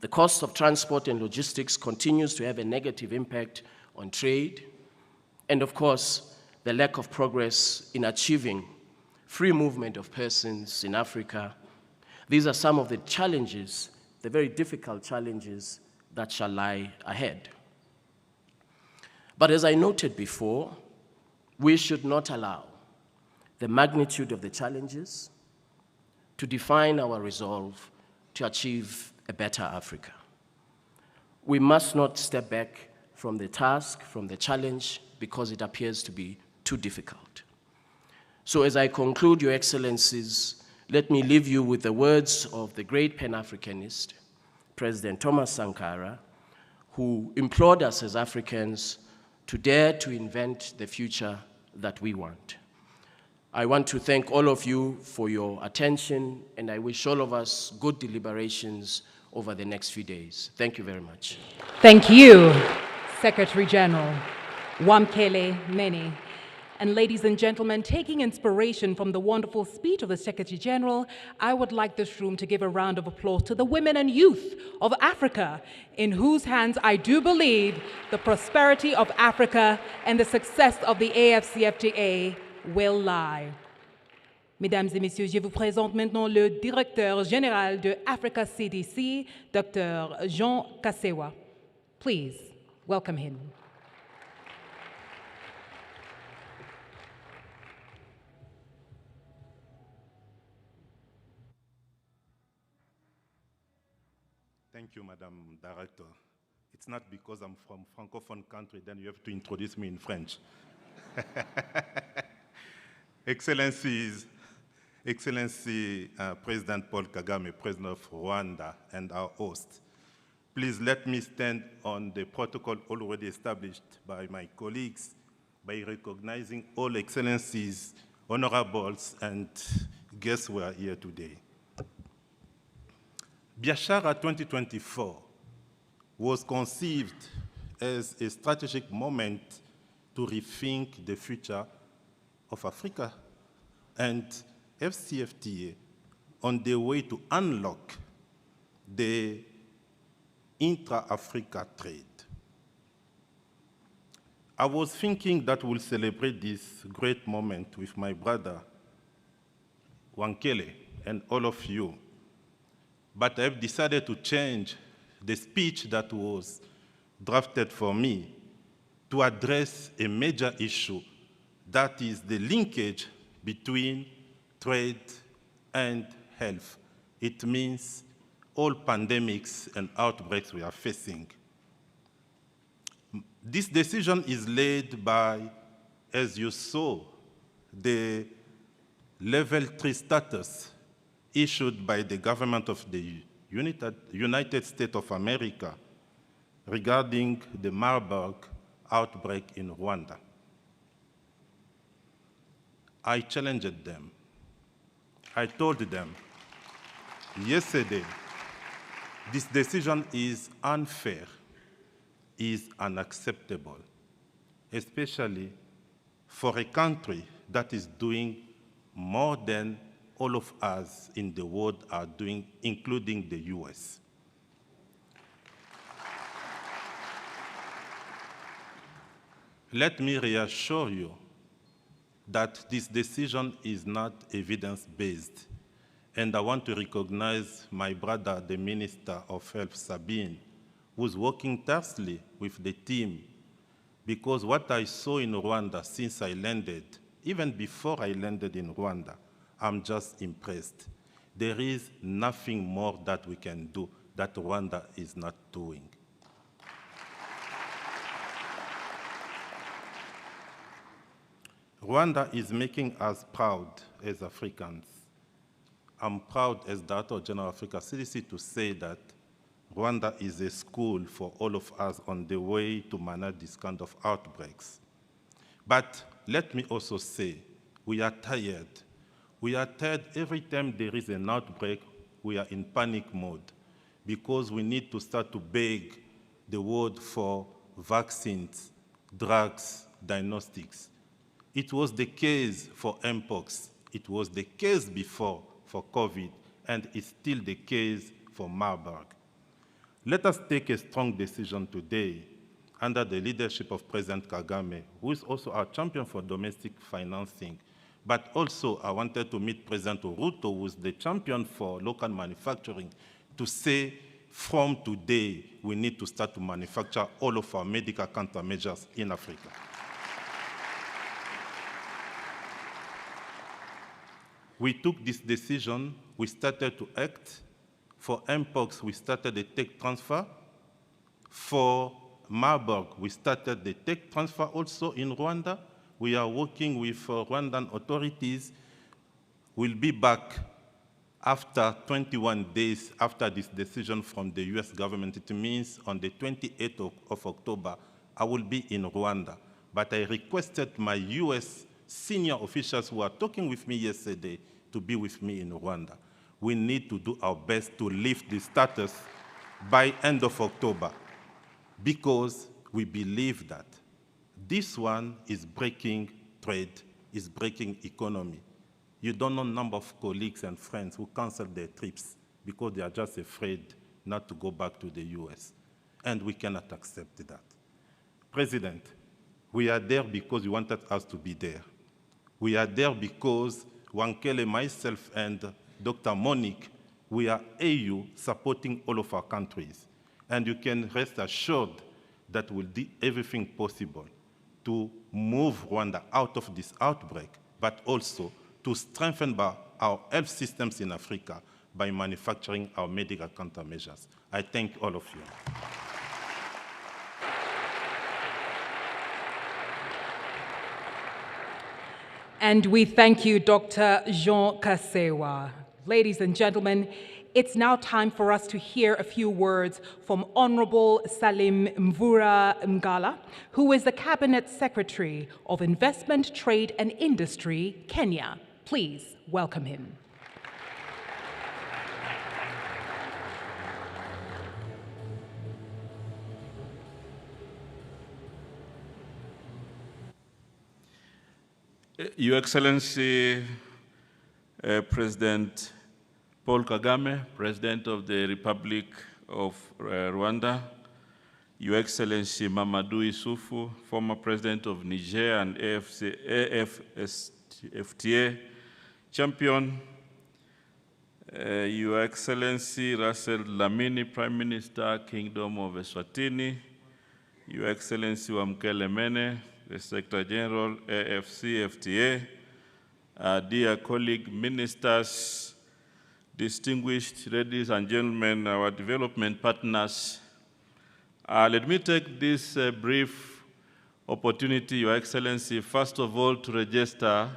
The cost of transport and logistics continues to have a negative impact on trade, and of course, the lack of progress in achieving free movement of persons in Africa. These are some of the challenges, the very difficult challenges that shall lie ahead. But as I noted before, we should not allow the magnitude of the challenges to define our resolve to achieve a better Africa. We must not step back from the task, from the challenge, because it appears to be too difficult. So as I conclude, Your Excellencies, let me leave you with the words of the great Pan-Africanist, President Thomas Sankara, who implored us as Africans to dare to invent the future that we want. I want to thank all of you for your attention, and I wish all of us good deliberations over the next few days. Thank you very much. Thank you, Secretary General Wamkele Mene. And ladies and gentlemen, taking inspiration from the wonderful speech of the Secretary General, I would like this room to give a round of applause to the women and youth of Africa, in whose hands I do believe the prosperity of Africa and the success of the AFCFTA will lie. Mesdames et messieurs, je vous présente maintenant le directeur général de Africa CDC, Dr. Jean Kasewa. Please welcome him. Thank you, Madam Director. It's not because I'm from a Francophone country, then you have to introduce me in French. Excellencies, Excellency President Paul Kagame, President of Rwanda, and our host, please let me stand on the protocol already established by my colleagues by recognizing all excellencies, honorables, and guests who are here today. Biashara 2024 was conceived as a strategic moment to rethink the future of Africa and FCFTA on the way to unlock the intra-Africa trade. I was thinking that we'll celebrate this great moment with my brother, Wamkele, and all of you. But I've decided to change the speech that was drafted for me to address a major issue, that is the linkage between trade and health. It means all pandemics and outbreaks we are facing. This decision is led by, as you saw, the level 3 status issued by the government of the United States of America regarding the Marburg outbreak in Rwanda. I challenged them. I told them yesterday, this decision is unfair, is unacceptable, especially for a country that is doing more than all of us in the world are doing, including the US. Let me reassure you that this decision is not evidence-based, and I want to recognize my brother, the Minister of Health, Sabine, who's working tirelessly with the team, because what I saw in Rwanda since I landed, even before I landed in Rwanda, I'm just impressed. There is nothing more that we can do that Rwanda is not doing. Rwanda is making us proud as Africans. I'm proud as Director General of Africa CDC to say that Rwanda is a school for all of us on the way to manage this kind of outbreaks. But let me also say, we are tired. We are tired every time there is an outbreak, we are in panic mode because we need to start to beg the world for vaccines, drugs, diagnostics. It was the case for Mpox. It was the case before for COVID, and it's still the case for Marburg. Let us take a strong decision today under the leadership of President Kagame, who is also our champion for domestic financing. But also, I wanted to meet President Ruto, who is the champion for local manufacturing, to say, from today, we need to start to manufacture all of our medical countermeasures in Africa. We took this decision, we started to act. For Mpox, we started the tech transfer. For Marburg, we started the tech transfer also in Rwanda. We are working with Rwandan authorities. We'll be back after 21 days after this decision from the US government. It means on the 28th of October, I will be in Rwanda. But I requested my US senior officials who are talking with me yesterday to be with me in Rwanda. We need to do our best to lift the status by end of October, because we believe that this one is breaking trade, is breaking economy. You don't know the number of colleagues and friends who cancel their trips because they are just afraid not to go back to the US. And we cannot accept that. President, we are there because you wanted us to be there. We are there because Wankele, myself, and Dr. Monique, we are AU supporting all of our countries. And you can rest assured that we'll do everything possible to move Rwanda out of this outbreak, but also to strengthen our health systems in Africa by manufacturing our medical countermeasures. I thank all of you. And we thank you, Dr. Jean Kasewa. Ladies and gentlemen, it's now time for us to hear a few words from Honorable Salim Mvura Mgala, who is the Cabinet Secretary of Investment, Trade and Industry, Kenya. Please welcome him. Your Excellency, President Paul Kagame, President of the Republic of Rwanda, Your Excellency Mamadou Issoufou, former President of Niger and AFCFTA champion, Your Excellency Russell Lamini, Prime Minister, Kingdom of Eswatini, Your Excellency Wamkele Mene, the Secretary General, AFCFTA, dear colleague ministers, distinguished ladies and gentlemen, our development partners, let me take this brief opportunity, Your Excellency, first of all, to register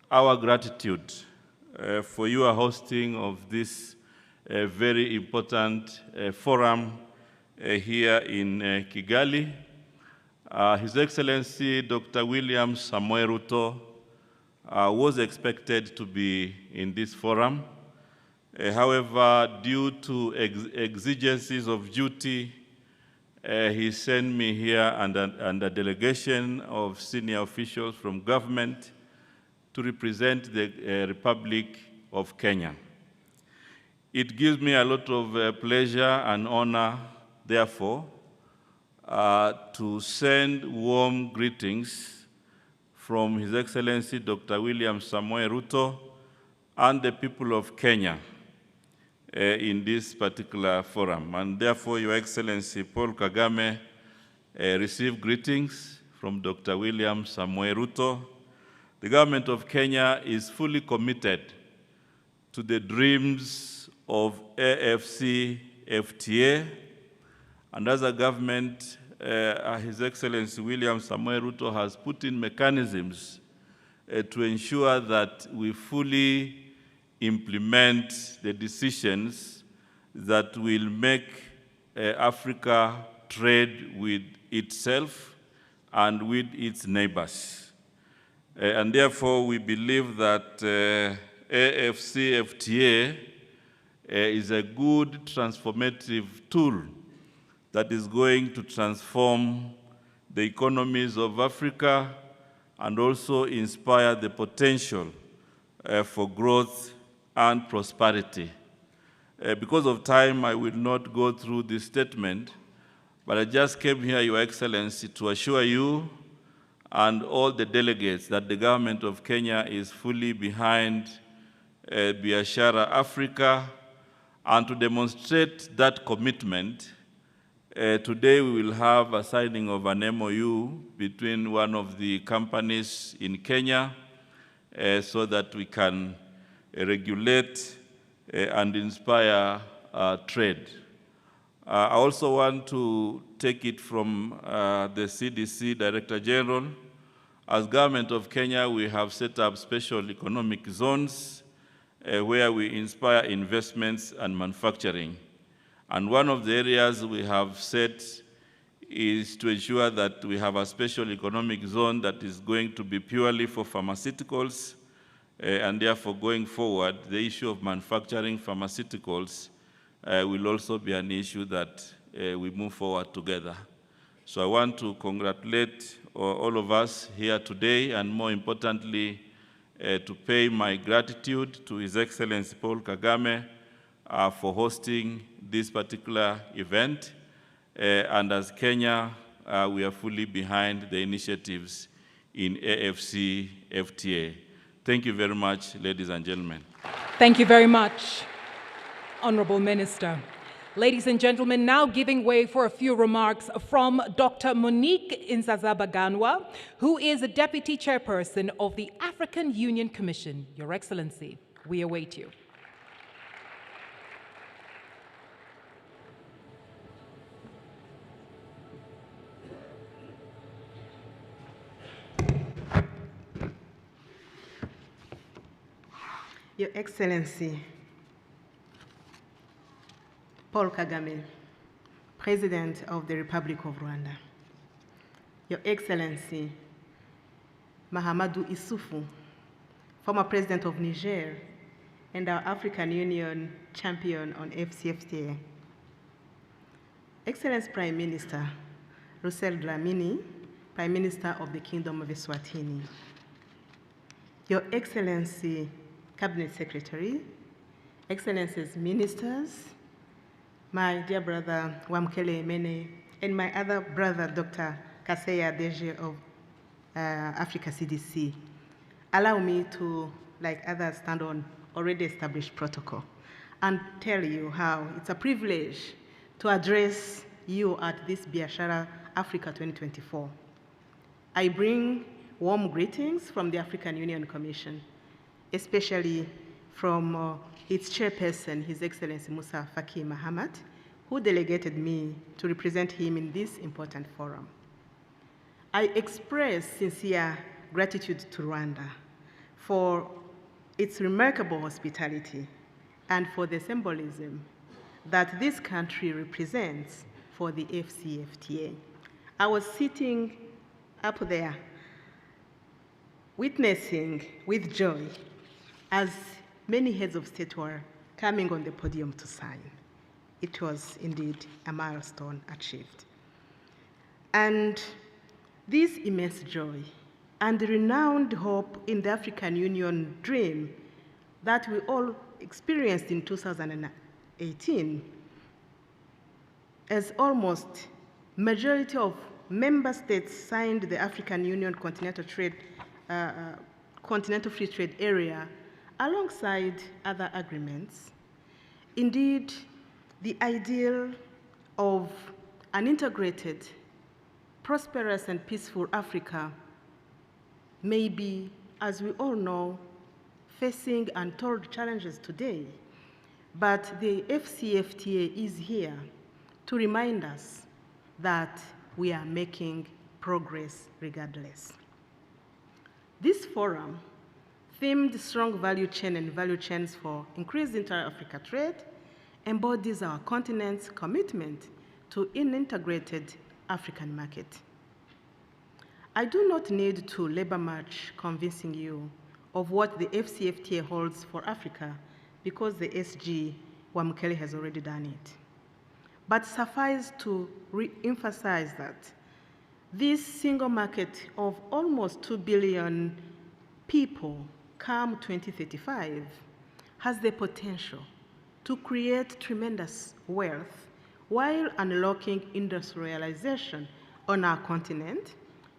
our gratitude for your hosting of this very important forum here in Kigali. His Excellency Dr. William Samoei Ruto was expected to be in this forum. However, due to exigencies of duty, he sent me here and a delegation of senior officials from government to represent the Republic of Kenya. It gives me a lot of pleasure and honor, therefore, to send warm greetings from His Excellency Dr. William Samoei Ruto and the people of Kenya in this particular forum. And therefore, Your Excellency Paul Kagame received greetings from Dr. William Samoei Ruto. The government of Kenya is fully committed to the dreams of AFCFTA, and as a government, His Excellency William Samoei Ruto has put in mechanisms to ensure that we fully implement the decisions that will make Africa trade with itself and with its neighbors. And therefore, we believe that AFCFTA is a good transformative tool that is going to transform the economies of Africa and also inspire the potential for growth and prosperity. Because of time, I will not go through this statement, but I just came here, Your Excellency, to assure you and all the delegates that the government of Kenya is fully behind Biashara Africa, and to demonstrate that commitment, today we will have a signing of an MOU between one of the companies in Kenya so that we can regulate and inspire trade. I also want to take it from the CDC Director General. As Government of Kenya, we have set up special economic zones where we inspire investments and manufacturing. And one of the areas we have set is to ensure that we have a special economic zone that is going to be purely for pharmaceuticals, and therefore going forward, the issue of manufacturing pharmaceuticals will also be an issue that we move forward together. So I want to congratulate all of us here today, and more importantly, to pay my gratitude to His Excellency Paul Kagame for hosting this particular event. And as Kenya, we are fully behind the initiatives in AFCFTA. Thank you very much, ladies and gentlemen. Thank you very much, Honorable Minister. Ladies and gentlemen, now giving way for a few remarks from Dr. Monique Nzazabaganwa, who is the Deputy Chairperson of the African Union Commission. Your Excellency, we await you. Your Excellency, Paul Kagame, President of the Republic of Rwanda. Your Excellency, Mahamadou Issoufou, former President of Niger and our African Union champion on AFCFTA. Excellency Prime Minister Russell Dlamini, Prime Minister of the Kingdom of Eswatini. Your Excellency, Cabinet Secretary, Excellencies Ministers, my dear brother Wamkele Mene, and my other brother, Dr. Kaseya Deje of Africa CDC. Allow me to, like others, stand on already established protocol and tell you how it's a privilege to address you at this Biashara Africa 2024. I bring warm greetings from the African Union Commission, especially from its chairperson, His Excellency Musa Faki Mahamat, who delegated me to represent him in this important forum. I express sincere gratitude to Rwanda for its remarkable hospitality and for the symbolism that this country represents for the AFCFTA. I was sitting up there witnessing with joy as many heads of state were coming on the podium to sign. It was indeed a milestone achieved. And this immense joy and the renowned hope in the African Union dream that we all experienced in 2018, as almost majority of member states signed the African Union Continental Free Trade Area alongside other agreements. Indeed, the ideal of an integrated, prosperous and peaceful Africa may be, as we all know, facing untold challenges today. But the AFCFTA is here to remind us that we are making progress regardless. This forum, themed strong value chain and value chains for increased inter-Africa trade, embodies our continent's commitment to an integrated African market. I do not need to labor much convincing you of what the AFCFTA holds for Africa, because the SG Wamkele has already done it. But suffice to re-emphasize that this single market of almost 2 billion people come 2035 has the potential to create tremendous wealth while unlocking industrialization on our continent,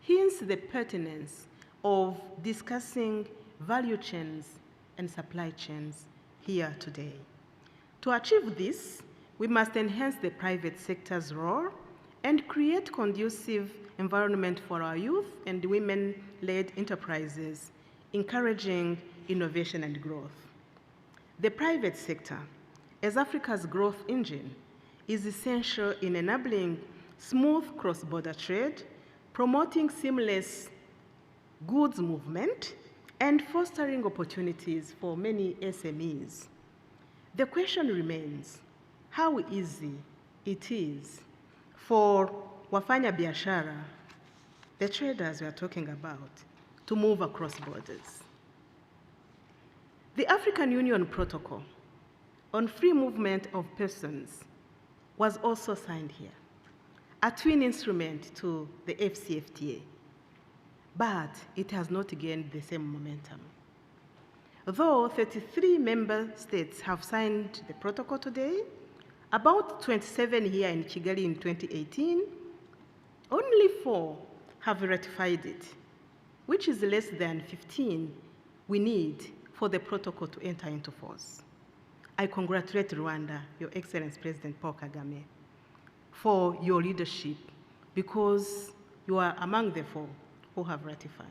hence the pertinence of discussing value chains and supply chains here today. To achieve this, we must enhance the private sector's role and create conducive environment for our youth and women-led enterprises, encouraging innovation and growth. The private sector, as Africa's growth engine, is essential in enabling smooth cross-border trade, promoting seamless goods movement, and fostering opportunities for many SMEs. The question remains, how easy it is for wafanya biashara, the traders we are talking about, to move across borders. The African Union Protocol on free movement of persons was also signed here, a twin instrument to the AfCFTA, but it has not gained the same momentum. Though 33 member states have signed the protocol today, about 27 here in Kigali in 2018, only 4 have ratified it, which is less than 15 we need for the protocol to enter into force. I congratulate Rwanda, Your Excellency President Paul Kagame, for your leadership because you are among the 4 who have ratified.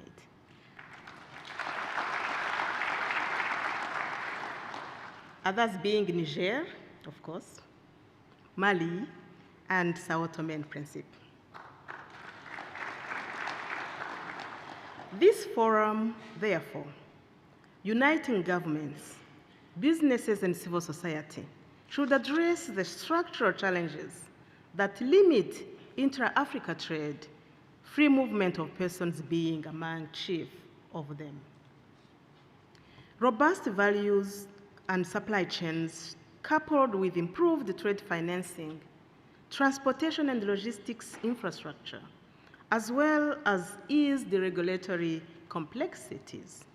Others being Niger, of course, Mali, and Sao Tome and Principe. This forum, therefore, uniting governments, businesses, and civil society, should address the structural challenges that limit intra-Africa trade, free movement of persons being among chief of them. Robust values and supply chains, coupled with improved trade financing, transportation and logistics infrastructure, as well as ease the regulatory complexities,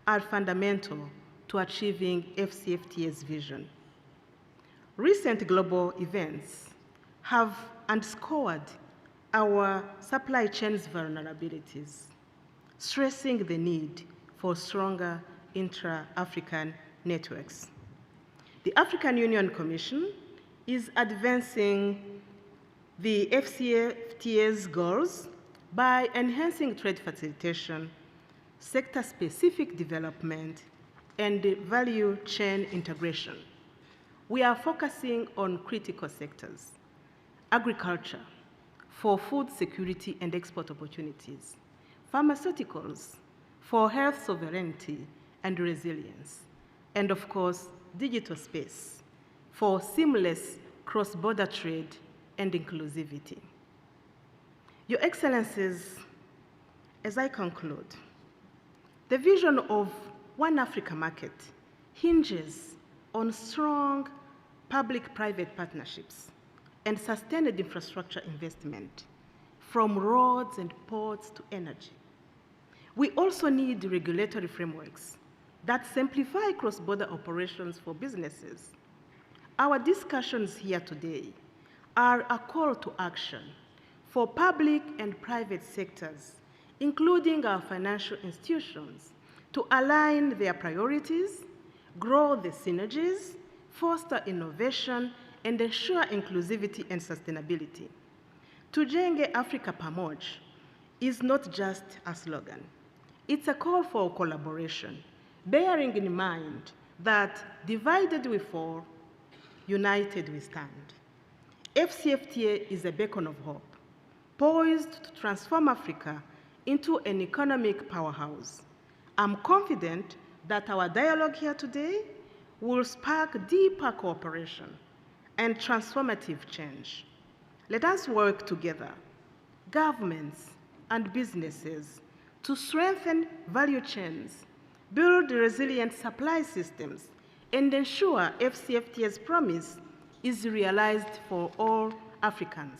are fundamental to achieving AfCFTA's vision. Recent global events have underscored our supply chain's vulnerabilities, stressing the need for stronger intra-African networks. The African Union Commission is advancing the AfCFTA's goals by enhancing trade facilitation, sector-specific development, and value chain integration. We are focusing on critical sectors: agriculture for food security and export opportunities, pharmaceuticals for health sovereignty and resilience, and of course, digital space for seamless cross-border trade and inclusivity. Your Excellencies, as I conclude, the vision of One Africa market hinges on strong public-private partnerships and sustained infrastructure investment, from roads and ports to energy. We also need regulatory frameworks that simplify cross-border operations for businesses. Our discussions here today are a call to action for public and private sectors, including our financial institutions, to align their priorities, grow the synergies, foster innovation, and ensure inclusivity and sustainability. Tujenge Africa Pamoja is not just a slogan. It's a call for collaboration, bearing in mind that divided we fall, united we stand. AfCFTA is a beacon of hope, poised to transform Africa into an economic powerhouse. I'm confident that our dialogue here today will spark deeper cooperation and transformative change. Let us work together, governments and businesses, to strengthen value chains, build resilient supply systems, and ensure AfCFTA's promise is realized for all Africans.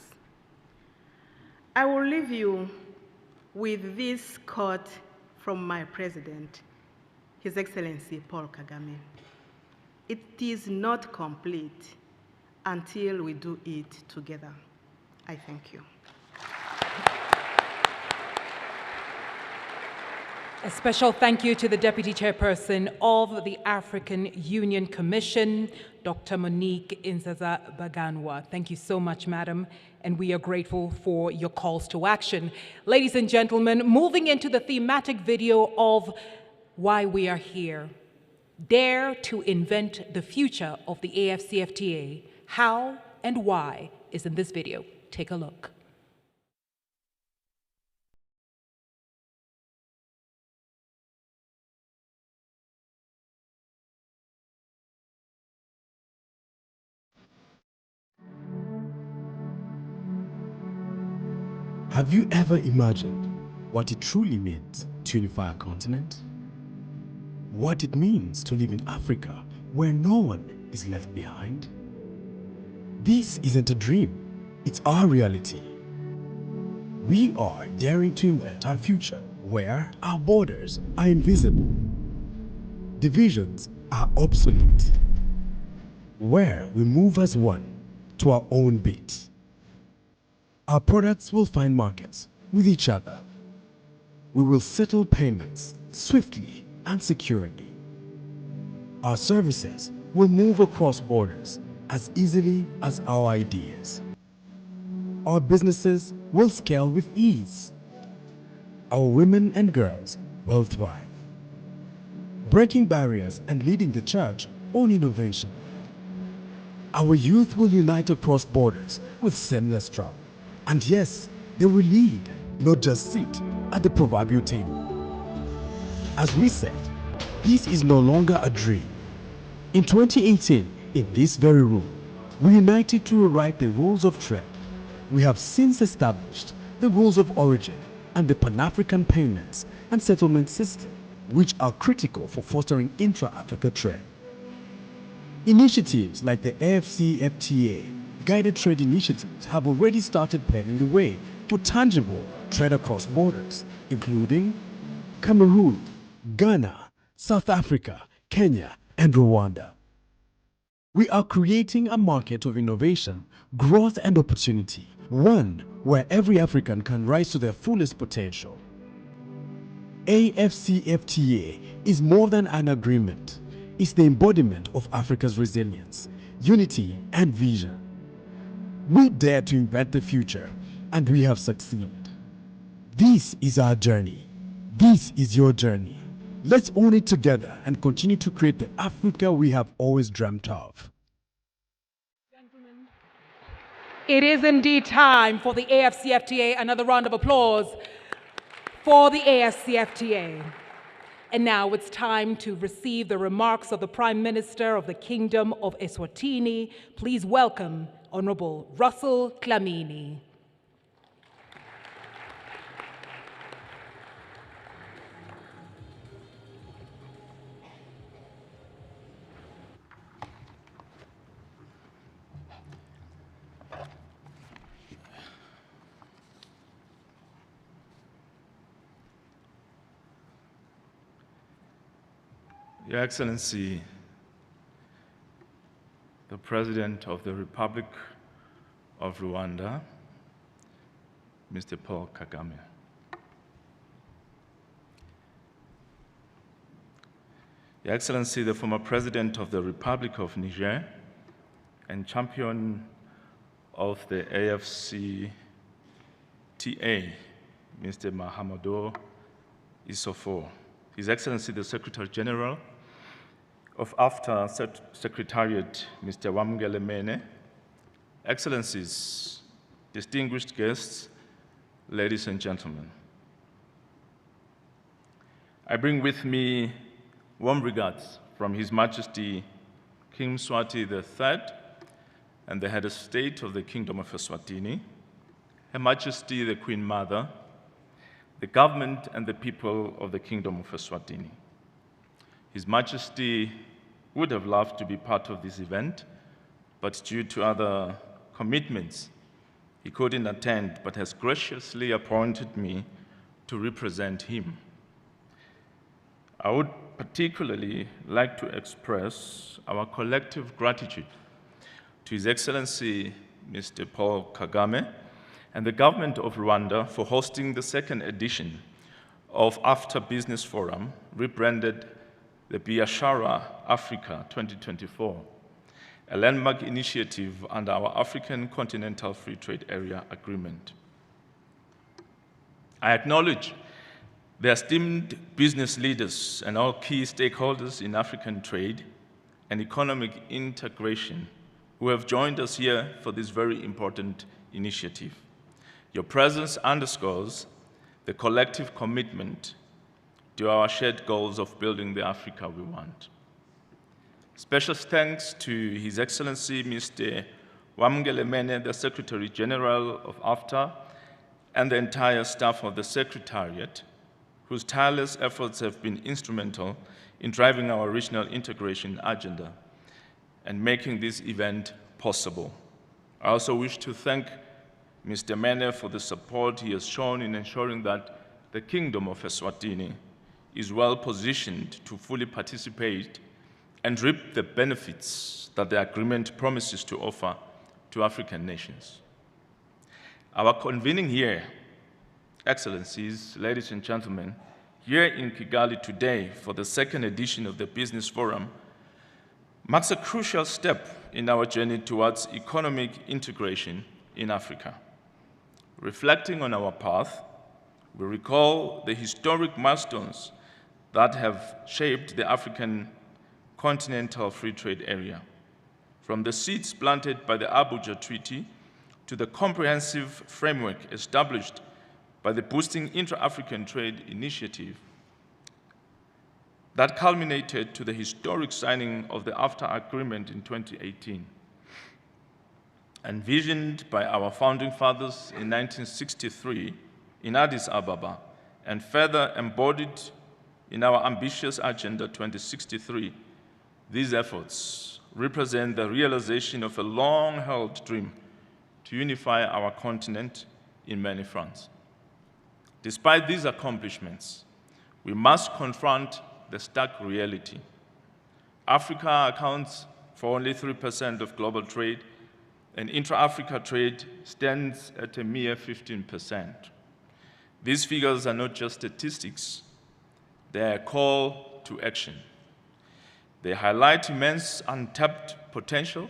I will leave you with this quote from my president, His Excellency Paul Kagame. it is not complete until we do it together. I thank you. A special thank you to the Deputy Chairperson of the African Union Commission, Dr. Monique Inzaza-Baganwa. Thank you so much, Madam, and we are grateful for your calls to action. Ladies and gentlemen, moving into the thematic video of why we are here. Dare to invent the future of the AFCFTA. How and why is in this video. Take a look. Have you ever imagined what it truly means to unify a continent? What it means to live in Africa where no one is left behind? This isn't a dream, it's our reality. We are daring to invent our future where our borders are invisible, divisions are obsolete, where we move as one to our own beat. Our products will find markets with each other. We will settle payments swiftly and securely. Our services will move across borders as easily as our ideas. Our businesses will scale with ease. Our women and girls will thrive, breaking barriers and leading the charge on innovation. Our youth will unite across borders with seamless travel. And yes, they will lead, not just sit at the proverbial table. As we said, this is no longer a dream. In 2018, in this very room, we united to rewrite the rules of trade. We have since established the rules of origin and the Pan-African payments and settlement system, which are critical for fostering intra-Africa trade. Initiatives like the AFCFTA guided trade initiatives have already started paving the way for tangible trade across borders, including Cameroon, Ghana, South Africa, Kenya, and Rwanda. We are creating a market of innovation, growth, and opportunity, one where every African can rise to their fullest potential. AFCFTA is more than an agreement. It's the embodiment of Africa's resilience, unity, and vision. We dare to invent the future, and we have succeeded. This is our journey. This is your journey. Let's own it together and continue to create the Africa we have always dreamt of. It is indeed time for the AFCFTA. Another round of applause for the AFCFTA. And now it's time to receive the remarks of the Prime Minister of the Kingdom of Eswatini. Please welcome Honorable Russell Dlamini. Your Excellency, the President of the Republic of Rwanda, Mr. Paul Kagame. Your Excellency, the former President of the Republic of Niger and champion of the AFCFTA, Mr. Mahamadou Issoufou. His Excellency, the Secretary General of AFTA Secretariat, Mr. Wamgele Mene, Excellencies, distinguished guests, ladies and gentlemen. I bring with me warm regards from His Majesty King Mswati III and the Head of State of the Kingdom of Eswatini, Her Majesty the Queen Mother, the government and the people of the Kingdom of Eswatini. His Majesty would have loved to be part of this event, but due to other commitments, he couldn't attend, but has graciously appointed me to represent him. I would particularly like to express our collective gratitude to His Excellency Mr. Paul Kagame and the government of Rwanda for hosting the second edition of After Business Forum, rebranded the Biashara Africa 2024, a landmark initiative under our African Continental Free Trade Area Agreement. I acknowledge the esteemed business leaders and all key stakeholders in African trade and economic integration who have joined us here for this very important initiative. Your presence underscores the collective commitment to our shared goals of building the Africa we want. Special thanks to His Excellency Mr. Wamgele Mene, the Secretary General of AFTA, and the entire staff of the Secretariat, whose tireless efforts have been instrumental in driving our regional integration agenda and making this event possible. I also wish to thank Mr. Mene for the support he has shown in ensuring that the Kingdom of Eswatini is well positioned to fully participate and reap the benefits that the agreement promises to offer to African nations. Our convening here, Excellencies, ladies and gentlemen, here in Kigali today for the second edition of the Business Forum marks a crucial step in our journey towards economic integration in Africa. Reflecting on our path, we recall the historic milestones that have shaped the African Continental Free Trade Area, from the seeds planted by the Abuja Treaty to the comprehensive framework established by the Boosting Intra-African Trade Initiative that culminated to the historic signing of the AFTA agreement in 2018. Envisioned by our founding fathers in 1963 in Addis Ababa and further embodied in our ambitious Agenda 2063, these efforts represent the realization of a long-held dream to unify our continent in many fronts. Despite these accomplishments, we must confront the stark reality. Africa accounts for only 3% of global trade, and intra-Africa trade stands at a mere 15%. These figures are not just statistics, they are a call to action. They highlight immense untapped potential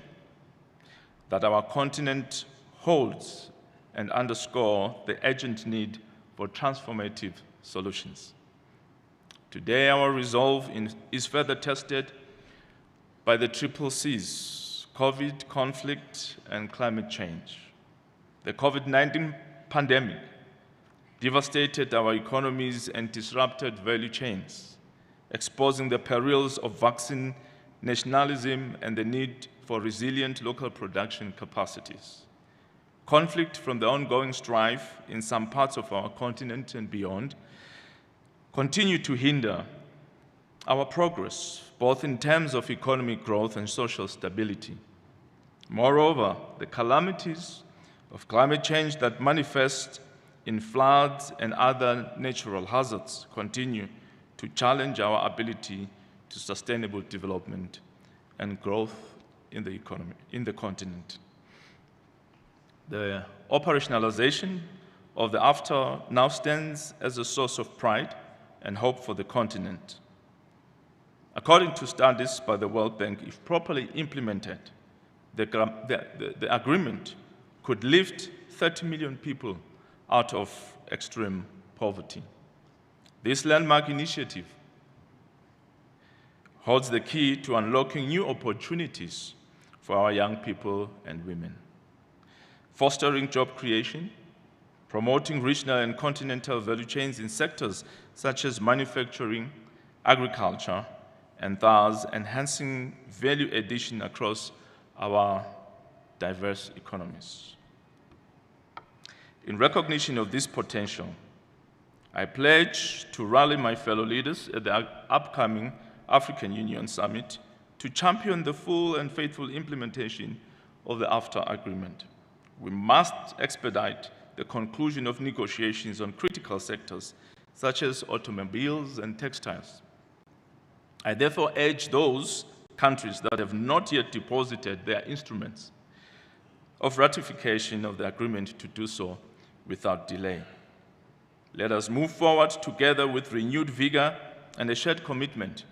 that our continent holds and underscore the urgent need for transformative solutions. Today, our resolve is further tested by the triple C's: COVID, conflict, and climate change. The COVID-19 pandemic devastated our economies and disrupted value chains, exposing the perils of vaccine nationalism and the need for resilient local production capacities. Conflict from the ongoing strife in some parts of our continent and beyond continue to hinder our progress, both in terms of economic growth and social stability. Moreover, the calamities of climate change that manifest in floods and other natural hazards continue to challenge our ability to sustainable development and growth in the economy, in the continent. The operationalization of the AFTA now stands as a source of pride and hope for the continent. According to studies by the World Bank, if properly implemented, the agreement could lift 30 million people out of extreme poverty. This landmark initiative holds the key to unlocking new opportunities for our young people and women, fostering job creation, promoting regional and continental value chains in sectors such as manufacturing, agriculture, and thus enhancing value addition across our diverse economies. In recognition of this potential, I pledge to rally my fellow leaders at the upcoming African Union Summit to champion the full and faithful implementation of the AFTA agreement. We must expedite the conclusion of negotiations on critical sectors such as automobiles and textiles. I therefore urge those countries that have not yet deposited their instruments of ratification of the agreement to do so without delay. Let us move forward together with renewed vigor and a shared commitment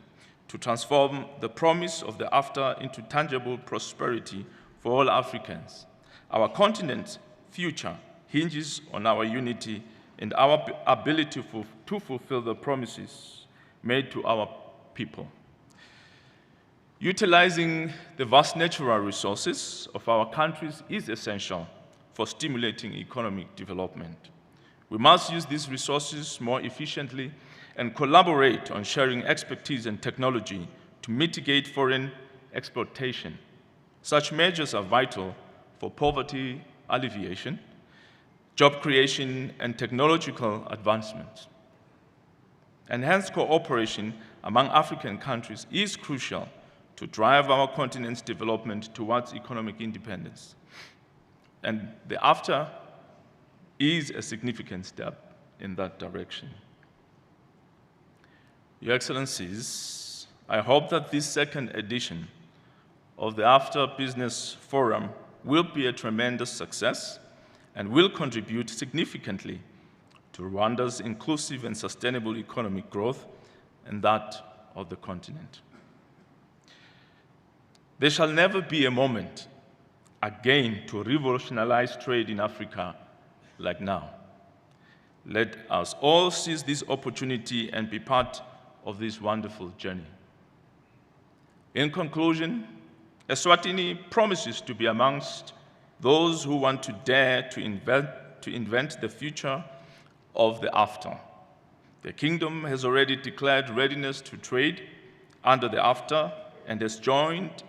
to transform the promise of the AfTA into tangible prosperity for all Africans. Our continent's future hinges on our unity and our ability to fulfill the promises made to our people. Utilizing the vast natural resources of our countries is essential for stimulating economic development. We must use these resources more efficiently and collaborate on sharing expertise and technology to mitigate foreign exploitation. Such measures are vital for poverty alleviation, job creation, and technological advancement. Enhanced cooperation among African countries is crucial to drive our continent's development towards economic independence. And the AfTA is a significant step in that direction. Your Excellencies, I hope that this second edition of the AfTA Business Forum will be a tremendous success and will contribute significantly to Rwanda's inclusive and sustainable economic growth and that of the continent. There shall never be a moment again to revolutionize trade in Africa like now. Let us all seize this opportunity and be part of this wonderful journey. In conclusion, Eswatini promises to be amongst those who want to dare to invent the future of the AfTA. The Kingdom has already declared readiness to trade under the AfTA and has joined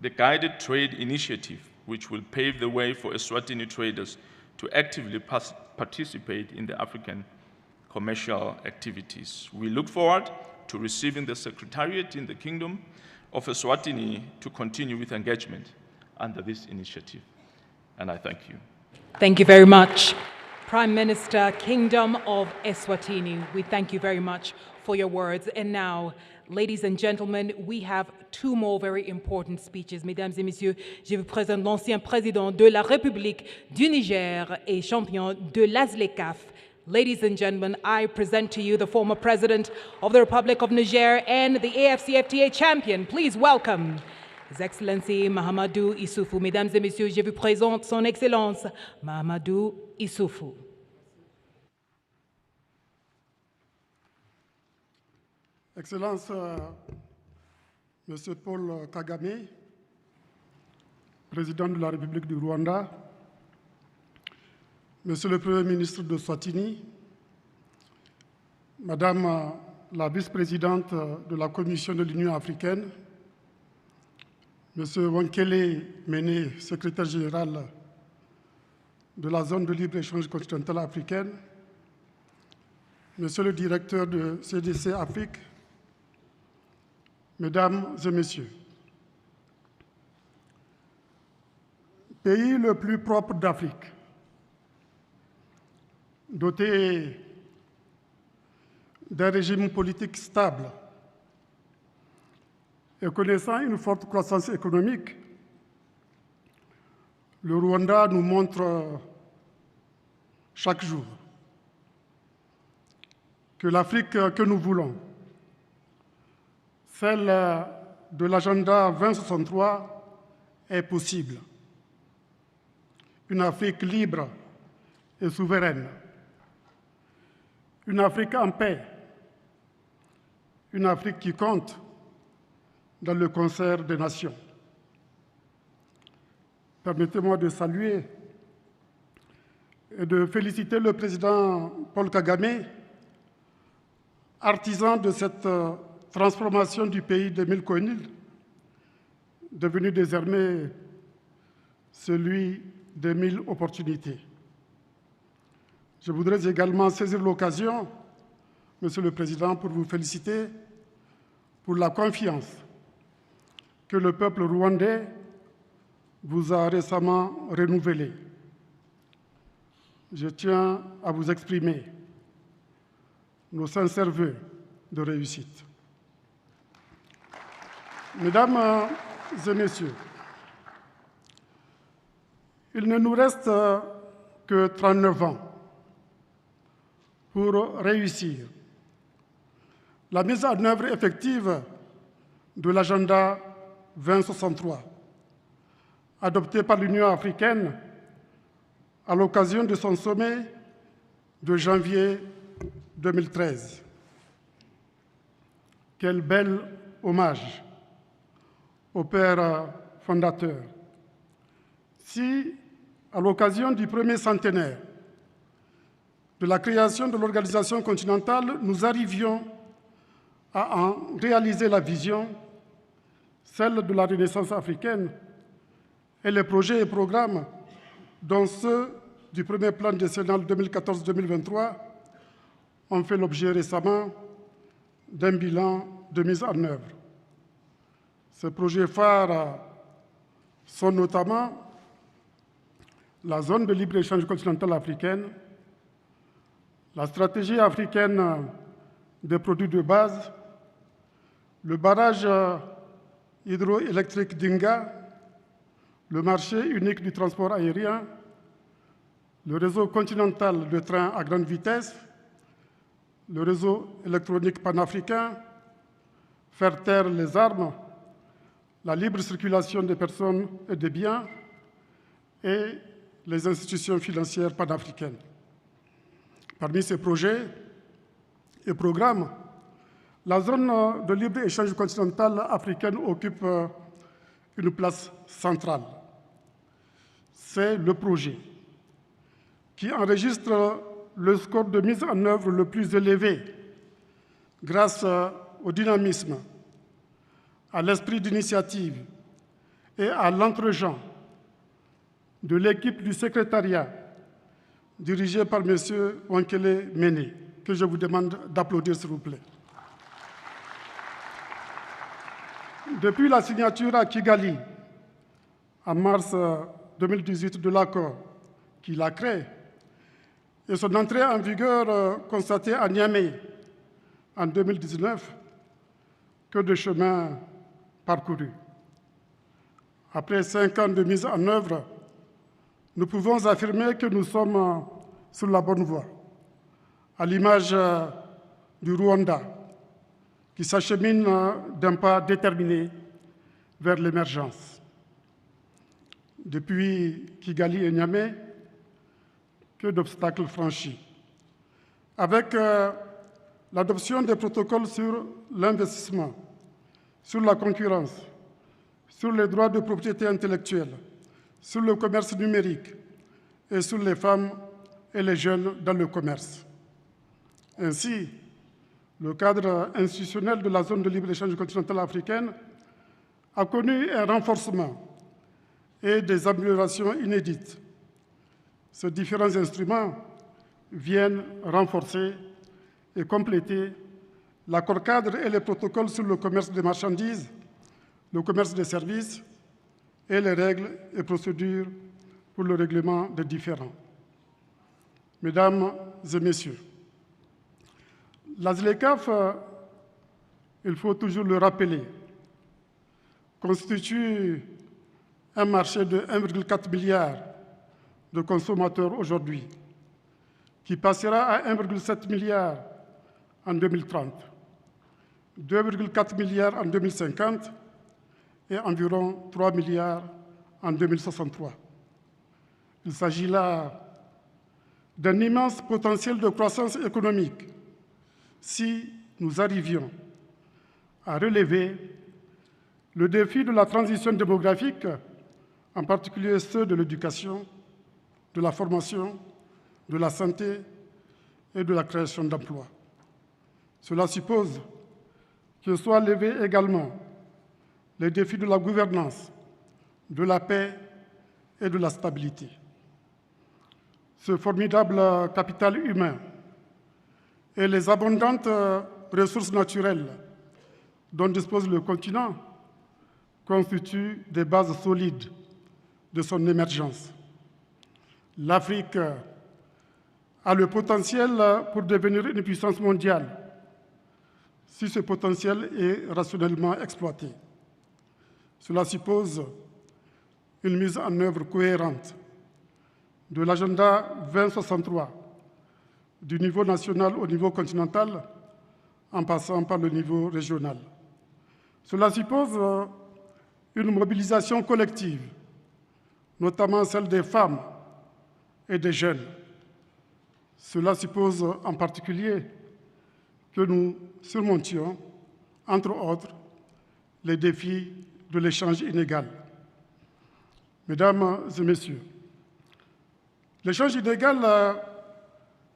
the Guided Trade Initiative, which will pave the way for Eswatini traders to actively participate in the African commercial activities. We look forward to receiving the Secretariat in the Kingdom of Eswatini to continue with engagement under this initiative. And I thank you. Thank you very much, Prime Minister, Kingdom of Eswatini. We thank you very much for your words. And now, ladies and gentlemen, we have two more very important speeches. Mesdames et messieurs, je vous présente l'ancien président de la République du Niger et champion de l'ASLECAF. Ladies and gentlemen, I present to you the former president of the Republic of Niger and the AFCFTA champion. Please welcome His Excellency Mahamadou Issoufou. Mesdames et messieurs, je vous présente son Excellence Mahamadou Issoufou. Excellence, Monsieur Paul Kagame, président de la République du Rwanda, Monsieur le Premier ministre de Swatini, Madame la vice-présidente de la Commission de l'Union africaine, Monsieur Wankele Mene, secrétaire général de la zone de libre-échange continentale africaine, Monsieur le directeur de CDC Afrique, Mesdames et Messieurs, pays le plus propre d'Afrique, doté d'un régime politique stable et connaissant une forte croissance économique, le Rwanda nous montre chaque jour que l'Afrique que nous voulons, celle de l'agenda 2063, est possible. Une Afrique libre et souveraine. Une Afrique en paix. Une Afrique qui compte dans le concert des nations. Permettez-moi de saluer et de féliciter le président Paul Kagame, artisan de cette transformation du pays de mille collines, devenu désormais celui de 1000 opportunités. Je voudrais également saisir l'occasion, Monsieur le Président, pour vous féliciter pour la confiance que le peuple rwandais vous a récemment renouvelée. Je tiens à vous exprimer nos sincères vœux de réussite. Mesdames et Messieurs, il ne nous reste que 39 ans pour réussir la mise en œuvre effective de l'agenda 2063, adopté par l'Union africaine à l'occasion de son sommet de janvier 2013. Quel bel hommage au père fondateur. Si, à l'occasion du premier centenaire de la création de l'organisation continentale, nous arrivions à en réaliser la vision, celle de la Renaissance africaine, et les projets et programmes, dont ceux du premier plan décennal 2014-2023, ont fait l'objet récemment d'un bilan de mise en œuvre. Ces projets phares sont notamment la zone de libre-échange continentale africaine, la stratégie africaine des produits de base, le barrage hydroélectrique d'Inga, le marché unique du transport aérien, le réseau continental de trains à grande vitesse, le réseau électronique panafricain, faire taire les armes, la libre circulation des personnes et des biens et les institutions financières panafricaines. Parmi ces projets et programmes, la zone de libre-échange continentale africaine occupe une place centrale. C'est le projet qui enregistre le score de mise en œuvre le plus élevé grâce au dynamisme, à l'esprit d'initiative et à l'entre-gens de l'équipe du secrétariat dirigée par M. Wankele Mene, que je vous demande d'applaudir s'il vous plaît. Depuis la signature à Kigali, en mars 2018, de l'accord qui l'a créé, et son entrée en vigueur constatée à Niamey en 2019, que de chemin parcouru. Après 5 ans de mise en œuvre, nous pouvons affirmer que nous sommes sur la bonne voie, à l'image du Rwanda, qui s'achemine d'un pas déterminé vers l'émergence. Depuis Kigali et Niamey, que d'obstacles franchis. Avec l'adoption des protocoles sur l'investissement, sur la concurrence, sur les droits de propriété intellectuelle, sur le commerce numérique et sur les femmes et les jeunes dans le commerce. Ainsi, le cadre institutionnel de la zone de libre-échange continentale africaine a connu un renforcement et des améliorations inédites. Ces différents instruments viennent renforcer et compléter l'accord cadre et les protocoles sur le commerce des marchandises, le commerce des services et les règles et procédures pour le règlement des différends. Mesdames et Messieurs, la ZLECAf, il faut toujours le rappeler, constitue un marché de 1,4 milliard de consommateurs aujourd'hui, qui passera à 1,7 milliard en 2030, 2,4 milliards en 2050 et environ 3 milliards en 2063. Il s'agit là d'un immense potentiel de croissance économique si nous arrivions à relever le défi de la transition démographique, en particulier ceux de l'éducation, de la formation, de la santé et de la création d'emplois. Cela suppose que soient levés également les défis de la gouvernance, de la paix et de la stabilité. Ce formidable capital humain et les abondantes ressources naturelles dont dispose le continent constituent des bases solides de son émergence. L'Afrique a le potentiel pour devenir une puissance mondiale si ce potentiel est rationnellement exploité. Cela suppose une mise en œuvre cohérente de l'agenda 2063, du niveau national au niveau continental, en passant par le niveau régional. Cela suppose une mobilisation collective, notamment celle des femmes et des jeunes. Cela suppose en particulier que nous surmontions, entre autres, les défis de l'échange inégal. Mesdames et messieurs, l'échange inégal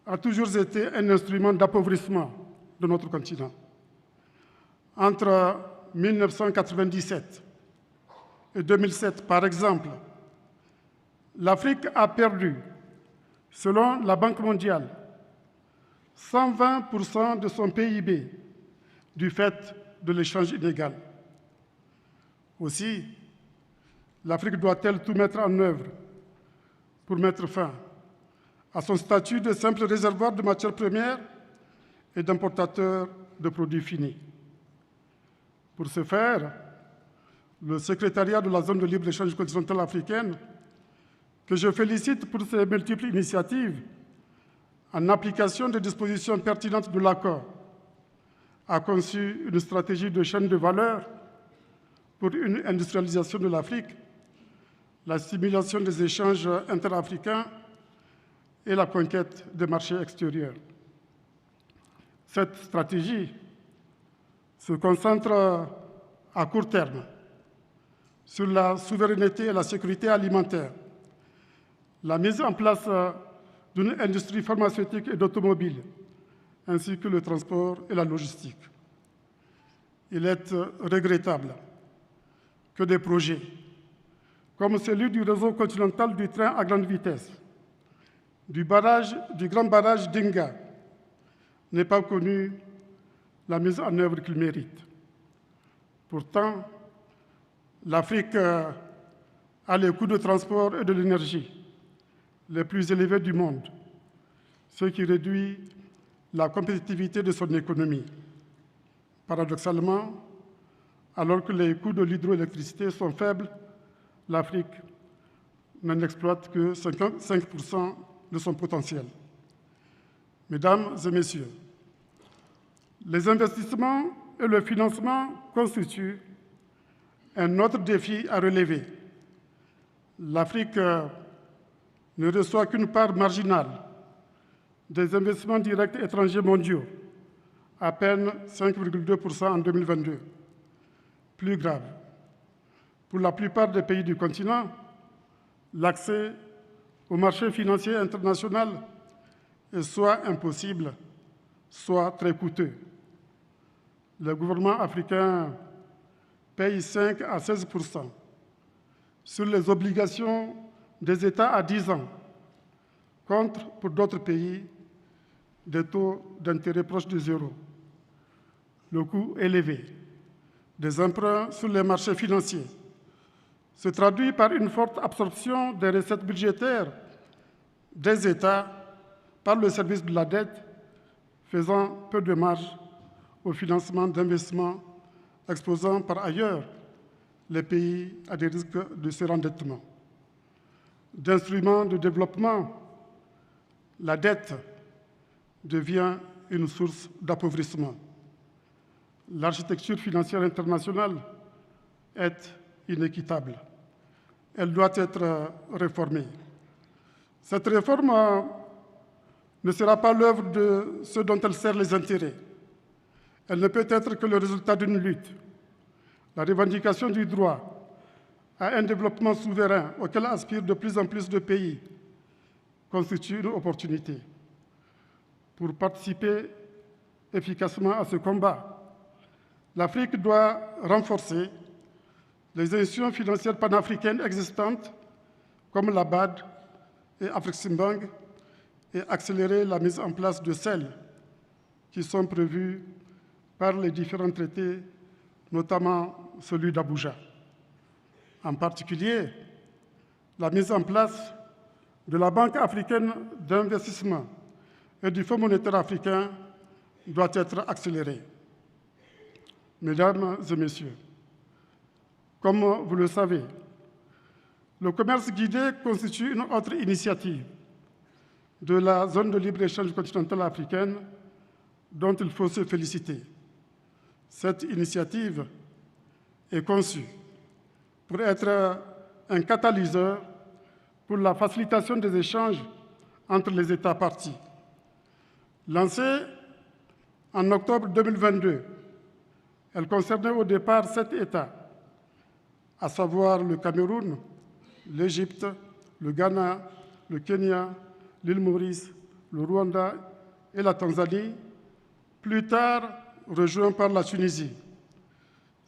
a toujours été un instrument d'appauvrissement de notre continent. Entre 1997 et 2007, par exemple, l'Afrique a perdu, selon la Banque mondiale, 120% de son PIB du fait de l'échange inégal. Aussi, l'Afrique doit-elle tout mettre en œuvre pour mettre fin à son statut de simple réservoir de matières premières et d'importateur de produits finis. Pour ce faire, le secrétariat de la zone de libre-échange continentale africaine, que je félicite pour ses multiples initiatives, en application des dispositions pertinentes de l'accord, a conçu une stratégie de chaîne de valeur pour une industrialisation de l'Afrique, la stimulation des échanges interafricains et la conquête des marchés extérieurs. Cette stratégie se concentre à court terme sur la souveraineté et la sécurité alimentaire, la mise en place d'une industrie pharmaceutique et d'automobile, ainsi que le transport et la logistique. Il est regrettable que des projets, comme celui du réseau continental du train à grande vitesse, du grand barrage d'Inga, n'aient pas connu la mise en œuvre qu'il mérite. Pourtant, l'Afrique a les coûts de transport et de l'énergie les plus élevés du monde, ce qui réduit la compétitivité de son économie. Paradoxalement, alors que les coûts de l'hydroélectricité sont faibles, l'Afrique n'en exploite que 55% de son potentiel. Mesdames et messieurs, les investissements et le financement constituent un autre défi à relever. L'Afrique ne reçoit qu'une part marginale des investissements directs étrangers mondiaux, à peine 5,2% en 2022. Plus grave, pour la plupart des pays du continent, l'accès au marché financier international est soit impossible, soit très coûteux. Le gouvernement africain paye 5 à 16% sur les obligations des États à 10 ans, contre, pour d'autres pays, des taux d'intérêt proches de zéro. Le coût élevé des emprunts sur les marchés financiers se traduit par une forte absorption des recettes budgétaires des États par le service de la dette, faisant peu de marge au financement d'investissements, exposant par ailleurs les pays à des risques de surendettement. D'instruments de développement, la dette devient une source d'appauvrissement. L'architecture financière internationale est inéquitable. Elle doit être réformée. Cette réforme ne sera pas l'œuvre de ceux dont elle sert les intérêts. Elle ne peut être que le résultat d'une lutte. La revendication du droit à un développement souverain auquel aspirent de plus en plus de pays constitue une opportunité. Pour participer efficacement à ce combat, l'Afrique doit renforcer les institutions financières panafricaines existantes comme la BAD et Afreximbank et accélérer la mise en place de celles qui sont prévues par les différents traités, notamment celui d'Abuja. En particulier, la mise en place de la Banque africaine d'investissement et du Fonds monétaire africain doit être accélérée. Mesdames et messieurs, Comme vous le savez, le commerce guidé constitue une autre initiative de la zone de libre-échange continentale africaine dont il faut se féliciter. Cette initiative est conçue pour être un catalyseur pour la facilitation des échanges entre les États parties. Lancée en octobre 2022, elle concernait au départ 7 États, à savoir le Cameroun, l'Égypte, le Ghana, le Kenya, l'île Maurice, le Rwanda et la Tanzanie, plus tard rejoint par la Tunisie.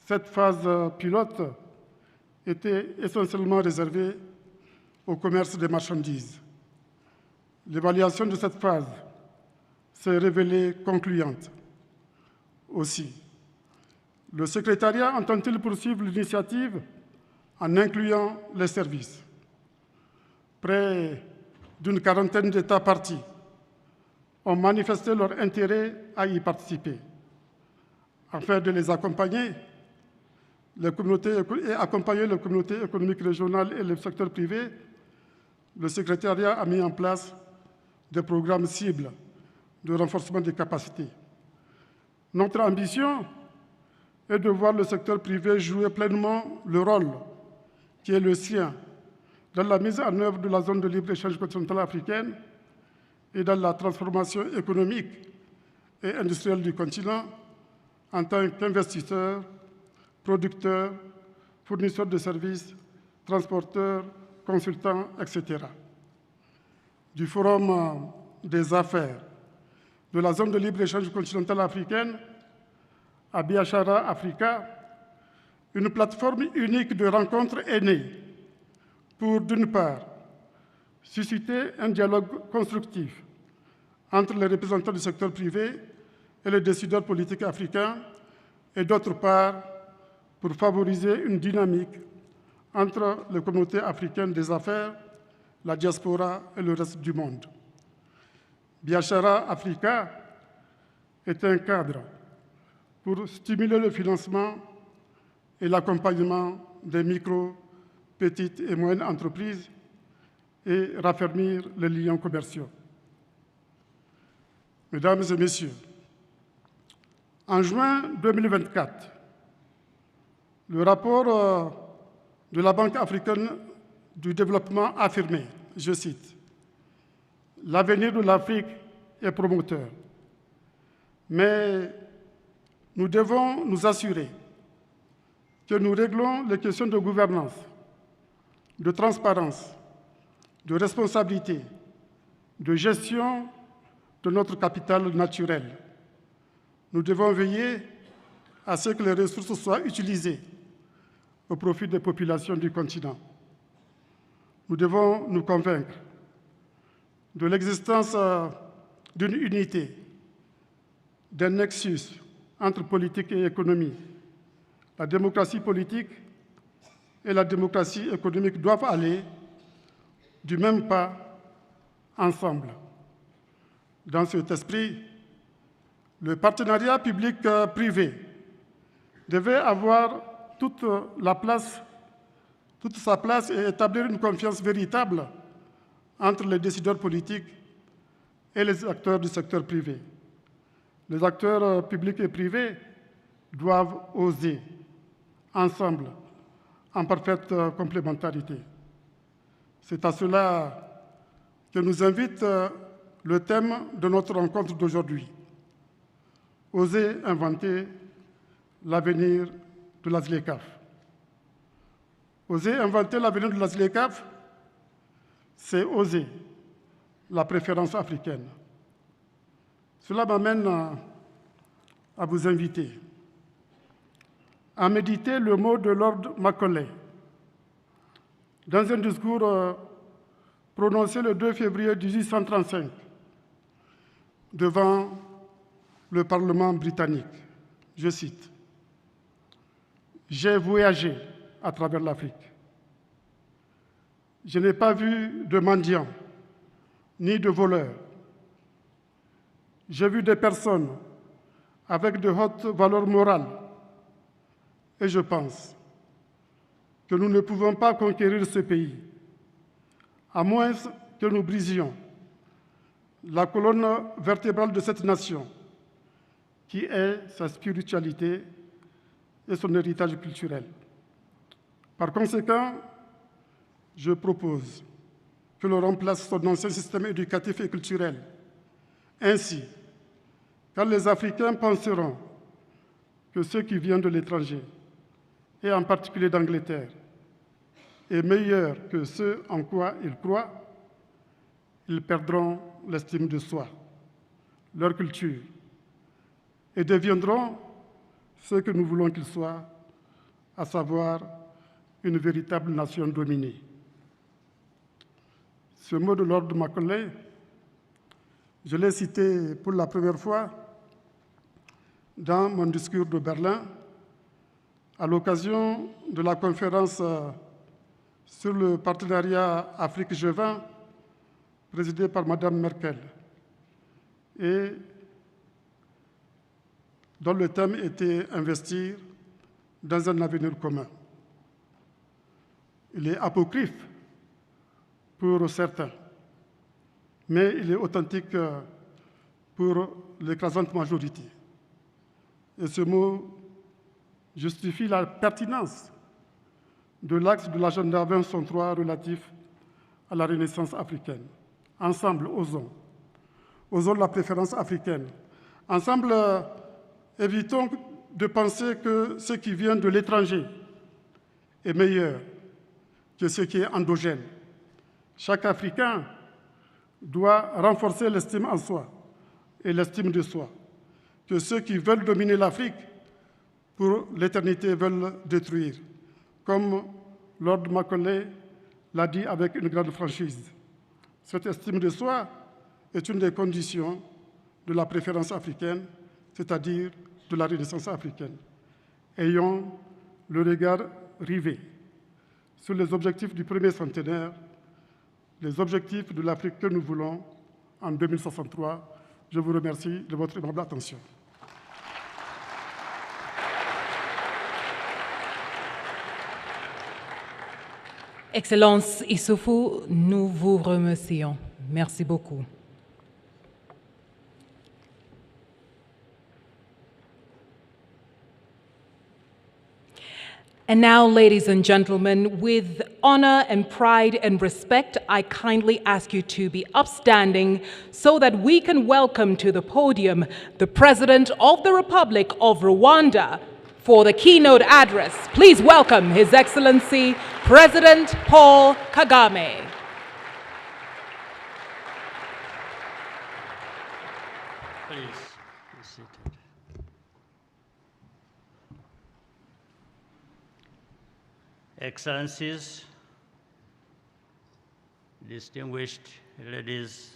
Cette phase pilote était essentiellement réservée au commerce des marchandises. L'évaluation de cette phase s'est révélée concluante. Aussi, le secrétariat entend-il poursuivre l'initiative en incluant les services? Près d'une quarantaine d'États parties ont manifesté leur intérêt à y participer. Afin de les accompagner, accompagner les communautés économiques régionales et le secteur privé, le secrétariat a mis en place des programmes cibles de renforcement des capacités. Notre ambition est de voir le secteur privé jouer pleinement le rôle qui est le sien dans la mise en œuvre de la zone de libre-échange continentale africaine et dans la transformation économique et industrielle du continent en tant qu'investisseur, producteur, fournisseur de services, transporteur, consultant, etc. Du Forum des affaires de la zone de libre-échange continentale africaine à Biashara, Afrika, une plateforme unique de rencontres est née pour, d'une part, susciter un dialogue constructif entre les représentants du secteur privé et les décideurs politiques africains, et d'autre part, pour favoriser une dynamique entre les communautés africaines des affaires, la diaspora et le reste du monde. Biashara Afrika est un cadre pour stimuler le financement et l'accompagnement des micro, petites et moyennes entreprises et raffermir les liens commerciaux. Mesdames et Messieurs, en juin 2024, le rapport de la Banque africaine du développement affirmait, je cite, « L'avenir de l'Afrique est prometteur, mais nous devons nous assurer que nous réglons les questions de gouvernance, de transparence, de responsabilité, de gestion de notre capital naturel. Nous devons veiller à ce que les ressources soient utilisées au profit des populations du continent. Nous devons nous convaincre de l'existence d'une unité, d'un nexus entre politique et économie. La démocratie politique et la démocratie économique doivent aller du même pas ensemble. Dans cet esprit, le partenariat public-privé devait avoir toute sa place et établir une confiance véritable entre les décideurs politiques et les acteurs du secteur privé. Les acteurs publics et privés doivent oser, ensemble, en parfaite complémentarité. C'est à cela que nous invite le thème de notre rencontre d'aujourd'hui. Oser inventer l'avenir de la ZLECAf. Oser inventer l'avenir de la ZLECAf, c'est oser la préférence africaine. Cela m'amène à vous inviter à méditer le mot de Lord Macaulay dans un discours prononcé le 2 février 1835 devant le Parlement britannique. Je cite, « J'ai voyagé à travers l'Afrique. Je n'ai pas vu de mendiants ni de voleurs. J'ai vu des personnes avec de hautes valeurs morales et je pense que nous ne pouvons pas conquérir ce pays, à moins que nous brisions la colonne vertébrale de cette nation, qui est sa spiritualité et son héritage culturel. Par conséquent, je propose que l'on remplace son ancien système éducatif et culturel. Ainsi, quand les Africains penseront que ceux qui viennent de l'étranger, et en particulier d'Angleterre, est meilleur que ce en quoi ils croient, ils perdront l'estime de soi, leur culture, et deviendront ce que nous voulons qu'ils soient, à savoir une véritable nation dominée. Ce mot de Lord Macaulay, je l'ai cité pour la première fois dans mon discours de Berlin à l'occasion de la conférence sur le partenariat Afrique G20 présidée par Mme Merkel et dont le thème était investir dans un avenir commun. Il est apocryphe pour certains, mais il est authentique pour l'écrasante majorité. Et ce mot justifie la pertinence de l'axe de l'agenda 2063 relatif à la Renaissance africaine. Ensemble, osons la préférence africaine. Ensemble, évitons de penser que ce qui vient de l'étranger est meilleur que ce qui est endogène. Chaque Africain doit renforcer l'estime en soi et l'estime de soi, que ceux qui veulent dominer l'Afrique pour l'éternité veulent détruire, comme Lord Macaulay l'a dit avec une grande franchise. Cette estime de soi est une des conditions de la préférence africaine, c'est-à-dire de la Renaissance africaine. Ayons le regard rivé sur les objectifs du premier centenaire, les objectifs de l'Afrique que nous voulons en 2063. Je vous remercie de votre aimable attention. Excellence Issoufou, nous vous remercions. Merci beaucoup. And now, ladies and gentlemen, with honor and pride and respect, I kindly ask you to be upstanding so that we can welcome to the podium the President of the Republic of Rwanda for the keynote address. Please welcome His Excellency, President Paul Kagame. Please be seated. Excellencies, distinguished ladies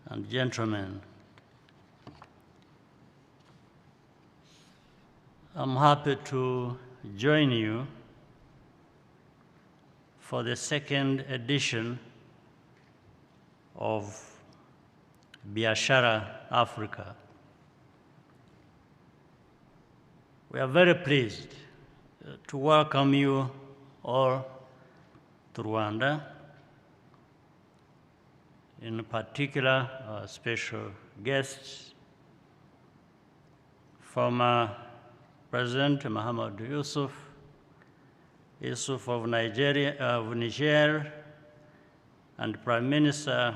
and gentlemen, I'm happy to join you for the second edition of Biashara, Africa. We are very pleased to welcome you all to Rwanda, in particular our special guests, former President Mahamadou Yusuf of Niger, and Prime Minister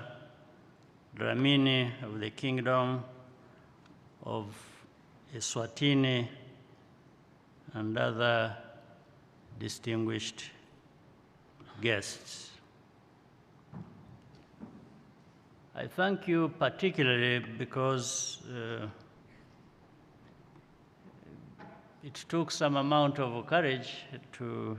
Dlamini of the Kingdom of Eswatini, and other distinguished guests. I thank you particularly because it took some amount of courage to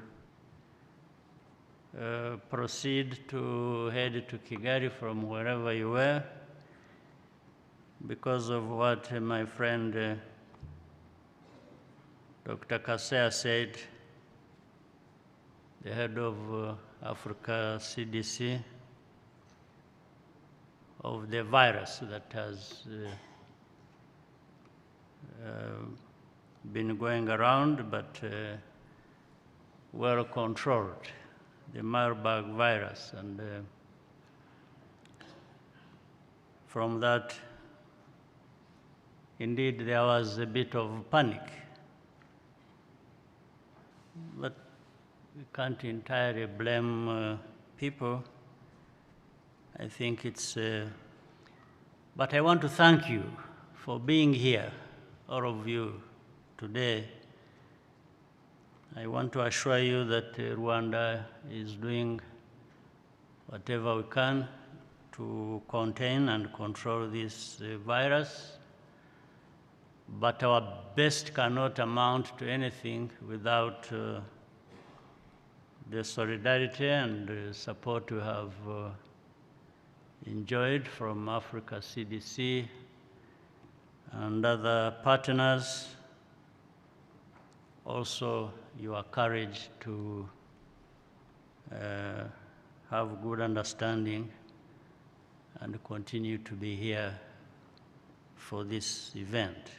proceed to head to Kigali from wherever you were, because of what my friend Dr. Kaseya said, the head of Africa CDC, of the virus that has been going around, but well controlled, the Marburg virus. And from that, indeed, there was a bit of panic. But we can't entirely blame people. I think it's, but I want to thank you for being here, all of you, today. I want to assure you that Rwanda is doing whatever we can to contain and control this virus, but our best cannot amount to anything without the solidarity and support we have enjoyed from Africa CDC and other partners. Also, your courage to have good understanding and continue to be here for this event.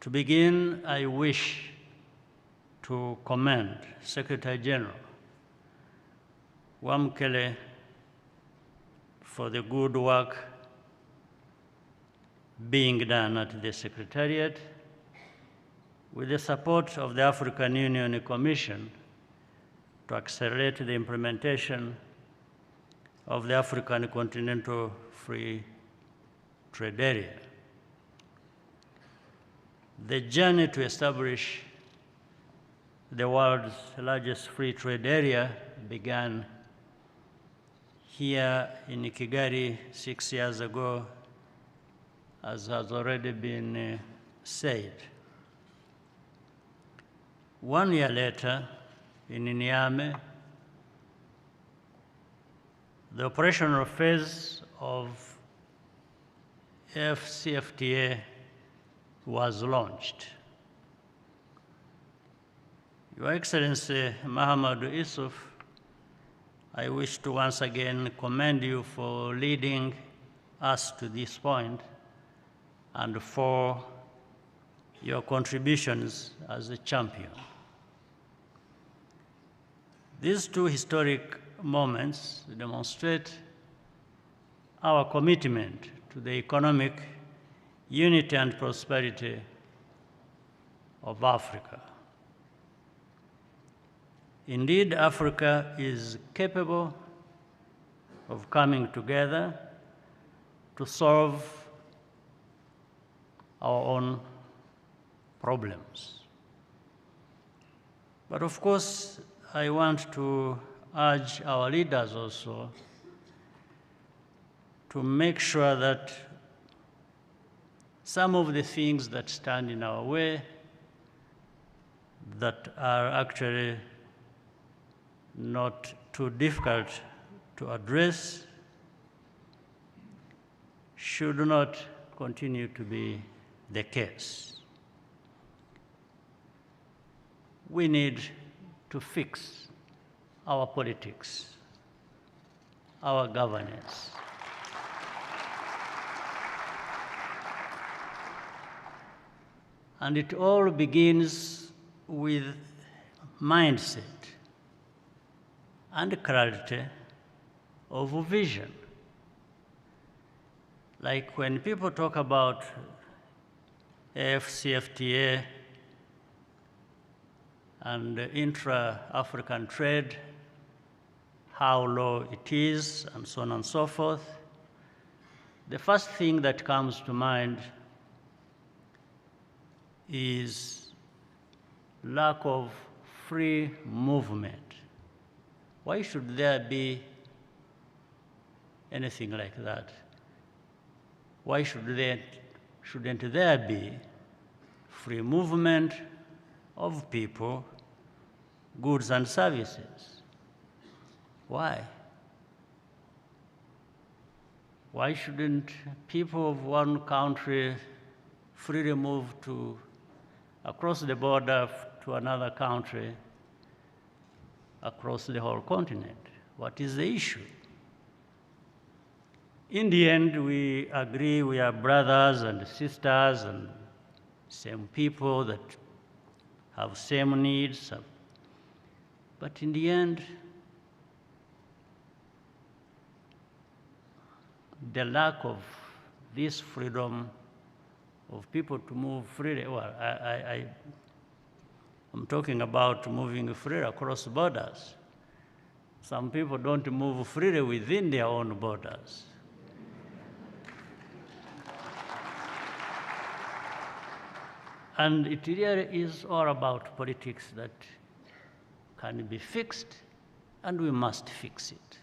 To begin, I wish to commend Secretary General Wamkele for the good work being done at the Secretariat with the support of the African Union Commission to accelerate the implementation of the African Continental Free Trade Area. The journey to establish the world's largest free trade area began here in Kigali 6 years ago, as has already been said. 1 year later, in Niamey, the operational phase of AfCFTA was launched. Your Excellency Mahamadou Issouf, I wish to once again commend you for leading us to this point and for your contributions as a champion. These two historic moments demonstrate our commitment to the economic unity and prosperity of Africa. Indeed, Africa is capable of coming together to solve our own problems. But of course, I want to urge our leaders also to make sure that some of the things that stand in our way, that are actually not too difficult to address, should not continue to be the case. We need to fix our politics, our governance. And it all begins with mindset and clarity of vision. Like when people talk about AfCFTA and intra-African trade, how low it is, and so on and so forth, the first thing that comes to mind is lack of free movement. Why should there be anything like that? Why shouldn't there be free movement of people, goods and services? Why? Why shouldn't people of one country freely move across the border to another country, across the whole continent? What is the issue? In the end, we agree we are brothers and sisters and same people that have same needs. But in the end, the lack of this freedom of people to move freely, well, I'm talking about moving freely across borders. Some people don't move freely within their own borders. And it really is all about politics that can be fixed, and we must fix it.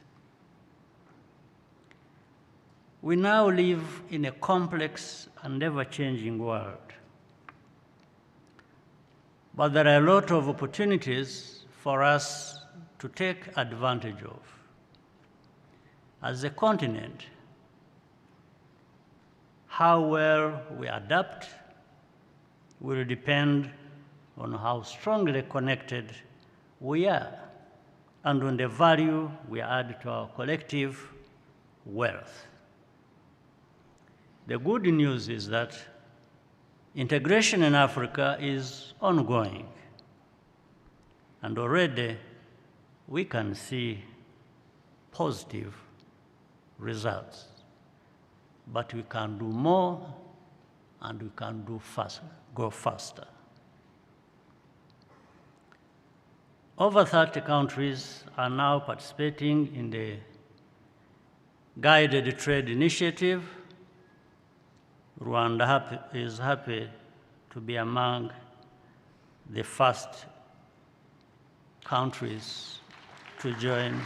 We now live in a complex and ever-changing world. But there are a lot of opportunities for us to take advantage of. As a continent, how well we adapt will depend on how strongly connected we are and on the value we add to our collective wealth. The good news is that integration in Africa is ongoing, and already we can see positive results. But we can do more, and we can go faster. Over 30 countries are now participating in the Guided Trade Initiative. Rwanda is happy to be among the first countries to join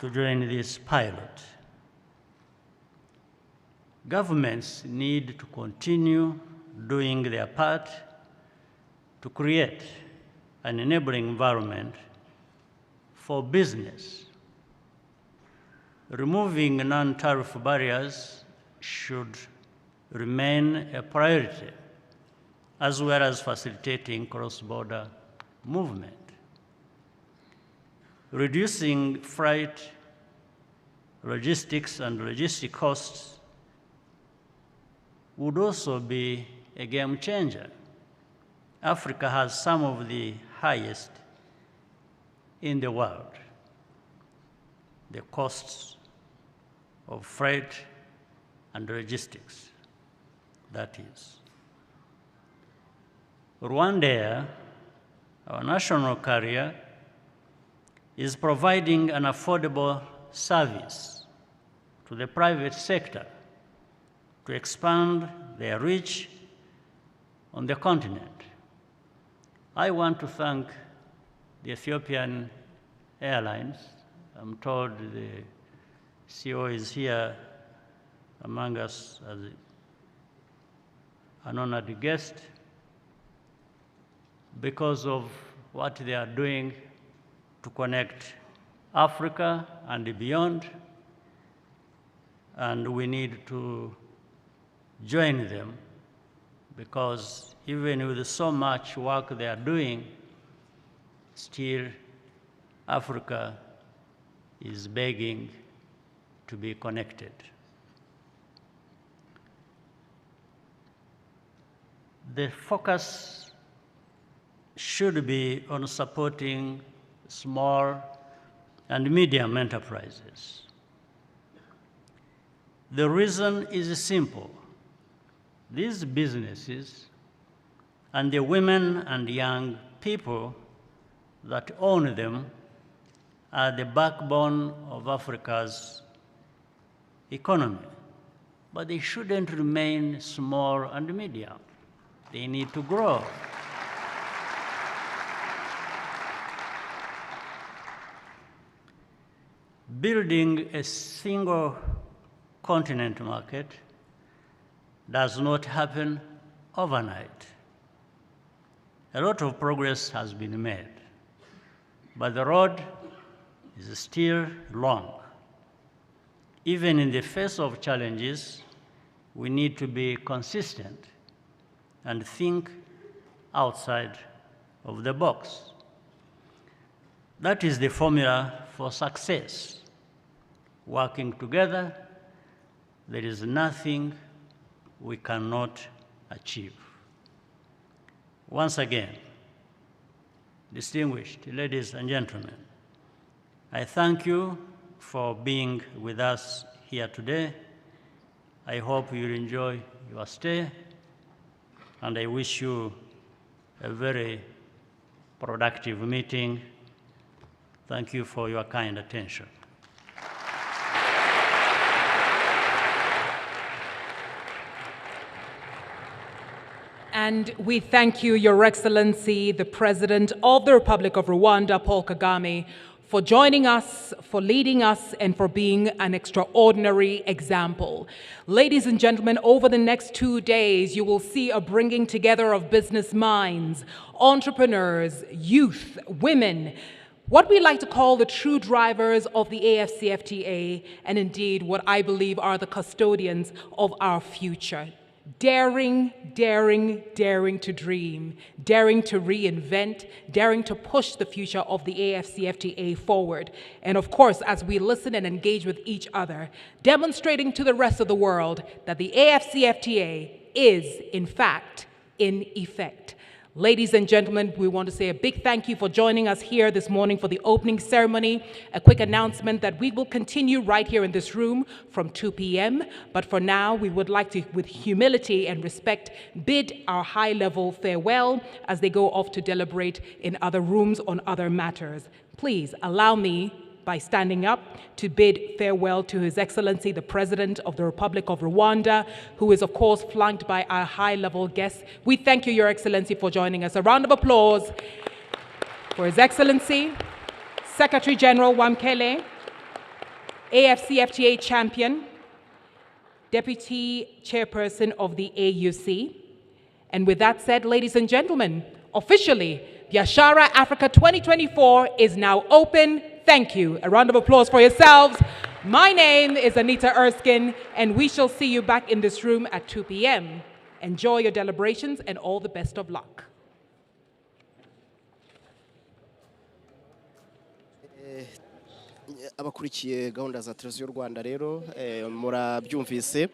this pilot. Governments need to continue doing their part to create an enabling environment for business. Removing non-tariff barriers should remain a priority, as well as facilitating cross-border movement. Reducing freight, logistics, and logistic costs would also be a game changer. Africa has some of the highest in the world. The costs of freight and logistics, that is. RwandaTV, our national carrier, is providing an affordable service to the private sector to expand their reach on the continent. I want to thank the Ethiopian Airlines. I'm told the CEO is here among us as an honored guest because of what they are doing to connect Africa and beyond, and we need to join them because even with so much work they are doing, still Africa is begging to be connected. The focus should be on supporting small and medium enterprises. The reason is simple. These businesses and the women and young people that own them are the backbone of Africa's economy. But they shouldn't remain small and medium. They need to grow. Building a single continent market does not happen overnight. A lot of progress has been made, but the road is still long. Even in the face of challenges, we need to be consistent and think outside of the box. That is the formula for success. Working together, there is nothing we cannot achieve. Once again, distinguished ladies and gentlemen, I thank you for being with us here today. I hope you enjoy your stay, and I wish you a very productive meeting. Thank you for your kind attention. And we thank you, Your Excellency, the President of the Republic of Rwanda, Paul Kagame, for joining us, for leading us, and for being an extraordinary example. Ladies and gentlemen, over the next 2 days, you will see a bringing together of business minds, entrepreneurs, youth, women, what we like to call the true drivers of the AFCFTA, and indeed what I believe are the custodians of our future. Daring, daring, daring to dream, daring to reinvent, daring to push the future of the AFCFTA forward. And of course, as we listen and engage with each other, demonstrating to the rest of the world that the AFCFTA is, in fact, in effect. Ladies and gentlemen, we want to say a big thank you for joining us here this morning for the opening ceremony. A quick announcement that we will continue right here in this room from 2 p.m. But for now, we would like to, with humility and respect, bid our high-level farewell as they go off to deliberate in other rooms on other matters. Please allow me, by standing up, to bid farewell to His Excellency, the President of the Republic of Rwanda, who is, of course, flanked by our high-level guests. We thank you, Your Excellency, for joining us. A round of applause for His Excellency, Secretary General Wamkele, AFCFTA champion, Deputy Chairperson of the AUC. And with that said, ladies and gentlemen, officially, Biashara Africa 2024 is now open. Thank you. A round of applause for yourselves. My name is Anita Erskine, and we shall see you back in this room at 2 p.m. Enjoy your deliberations and all the best of luck. Abakurikiye gahunda za televiziyo Rwanda rero murabyumvise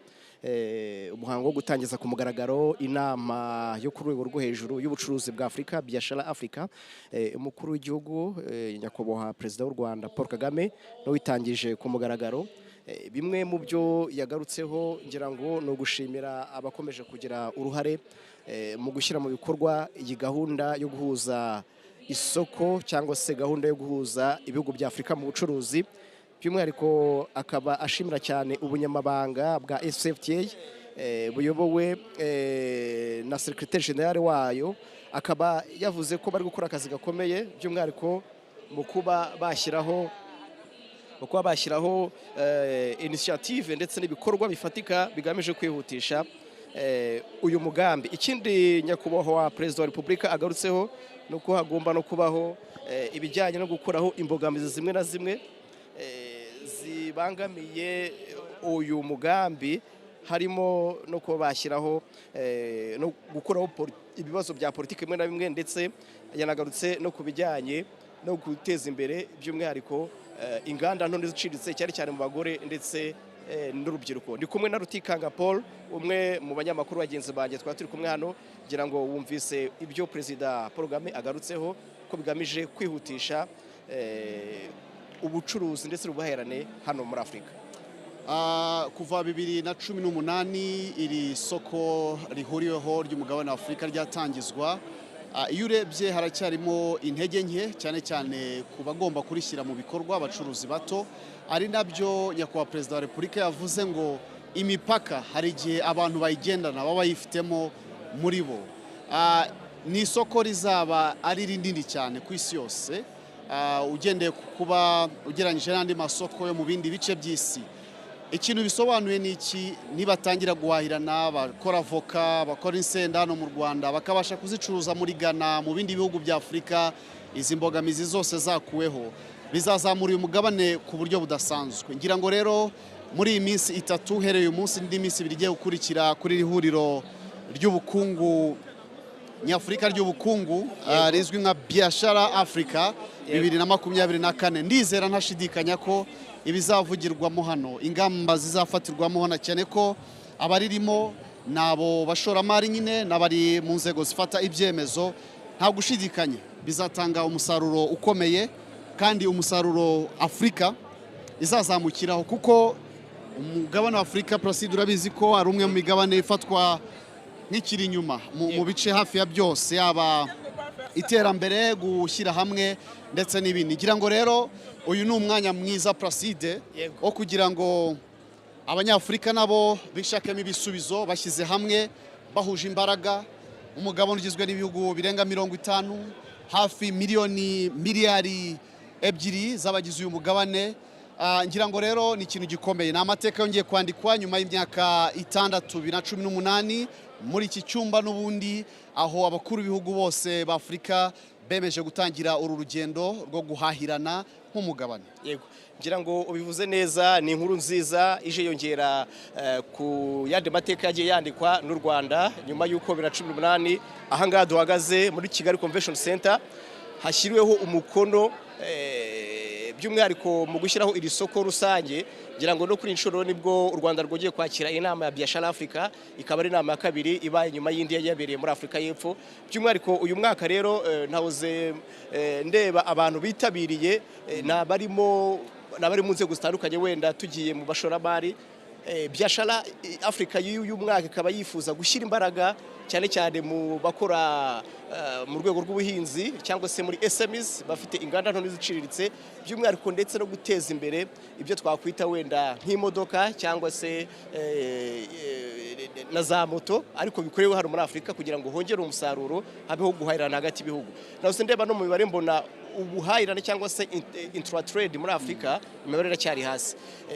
umuhango wo gutangiza ku mugaragaro inama yo ku rwego rwo hejuru y'ubucuruzi bwa Afrika Biashara Afrika umukuru w'igihugu nyakubahwa Perezida w'u Rwanda Paul Kagame no witangije ku mugaragaro bimwe mu byo yagarutseho ngira ngo no gushimira abakomeje kugira uruhare mu gushyira mu bikorwa iyi gahunda yo guhuza isoko cyangwa se gahunda yo guhuza ibihugu bya Afrika mu bucuruzi by'umwihariko akaba ashimira cyane ubunyamabanga bwa AFCFTA buyobowe na Secretary General wayo akaba yavuze ko bari gukora akazi gakomeye by'umwihariko mu kuba bashyiraho initiative ndetse n'ibikorwa bifatika bigamije kwihutisha uyu mugambi. Ikindi nyakubahwa Perezida wa Repubulika agarutseho nuko hagomba no kubaho ibijyanye no gukuraho imbogamizi zimwe na zimwe zibangamiye uyu mugambi harimo no kuba bashyiraho no gukuraho ibibazo bya politiki bimwe na bimwe ndetse yanagarutse no kubijyanye no guteza imbere by'umwihariko inganda nto ziciriritse cyane cyane mu bagore ndetse n'urubyiruko. Ndi kumwe na Rutikanga Paul umwe mu banyamakuru bagenzi banjye turi kumwe hano ngira ngo wumvise ibyo Perezida Paul Kagame agarutseho ko bigamije kwihutisha ubucuruzi ndetse n'ubuhahirane hano muri Afrika. Kuva 2018 iri soko rihuriweho ry'umugabane wa Afrika ryatangizwa. Iyo urebye haracyarimo intege nke cyane cyane ku bagomba kurishyira mu bikorwa abacuruzi bato, ari nabyo nyakubahwa Perezida wa Repubulika yavuze ngo imipaka hari igihe abantu bayigendana baba bayifitemo muri bo. Ni isoko rizaba ari rinini cyane ku isi yose ugendeye kuba ugereranyije n'andi masoko yo mu bindi bice by'isi. Ikintu bisobanuye ni iki? Nibatangira guhahirana bakora voka, bakora insenda hano mu Rwanda bakabasha kuzicuruza muri Ghana, mu bindi bihugu bya Afrika, izi mbogamizi zose zakuweho bizazamura uyu mugabane ku buryo budasanzwe. Ngira ngo rero muri iyi minsi itatu uhereye uyu munsi n'indi minsi ibiri igiye gukurikira kuri ihuriro ry'ubukungu nyafurika ry'ubukungu rizwi nka Biashara Afrika 2024, ndizera ntashidikanya ko ibizavugirwamo hano ingamba zizafatirwamo hano cyane ko abaririmo nabo bashoramari nyine n'abari mu nzego zifata ibyemezo nta gushidikanya bizatanga umusaruro ukomeye kandi umusaruro Afrika izazamukiraho kuko umugabane wa Afrika Placide urabizi ko ari umwe mu migabane ifatwa nk'ikiri inyuma mu bice hafi ya byose yaba iterambere gushyira hamwe ndetse n'ibindi ngira ngo rero uyu ni umwanya mwiza Placide wo kugira ngo Abanyafrika nabo bishakemo ibisubizo bashyize hamwe bahuje imbaraga umugabane ugizwe n'ibihugu birenga 50 hafi miliyari ebyiri z'abagize uyu mugabane ngira ngo rero ni ikintu gikomeye na amateka yongeye kwandikwa nyuma y'imyaka 6 2018 muri iki cyumba n'ubundi aho abakuru b'ibihugu bose ba Afrika bemeje gutangira uru rugendo rwo guhahirana nk'umugabane. Yego ngira ngo ubivuze neza ni inkuru nziza ije yongera ku yandi mateka yagiye yandikwa n'u Rwanda nyuma y'uko 2018 aha ngaha duhagaze muri Kigali Convention Center hashyiriweho umukono by'umwihariko mu gushyiraho iri soko rusange ngira ngo no kuri inshuro nibwo u Rwanda rwongeye kwakira inama ya Biashara Afrika ikaba ari inama ya kabiri ibaye nyuma y'indi yabereye muri Afrika y'Epfo by'umwihariko uyu mwaka rero nahoze ndeba abantu bitabiriye nabari mu nzego zitandukanye wenda tugiye mu bashoramari Biashara Afrika y'uyu mwaka ikaba yifuza gushyira imbaraga cyane cyane mu bakora mu rwego rw'ubuhinzi cyangwa se muri SMEs bafite inganda nto n'iziciriritse by'umwihariko ndetse no guteza imbere ibyo twakwita wenda nk'imodoka cyangwa se na za moto ariko bikorewe hano muri Afrika kugira ngo hongere umusaruro habeho guhahirana hagati y'ibihugu naho ndeba no mu mibare mbona ubuhahirane cyangwa se intra-trade muri Afrika imibare iracyari hasi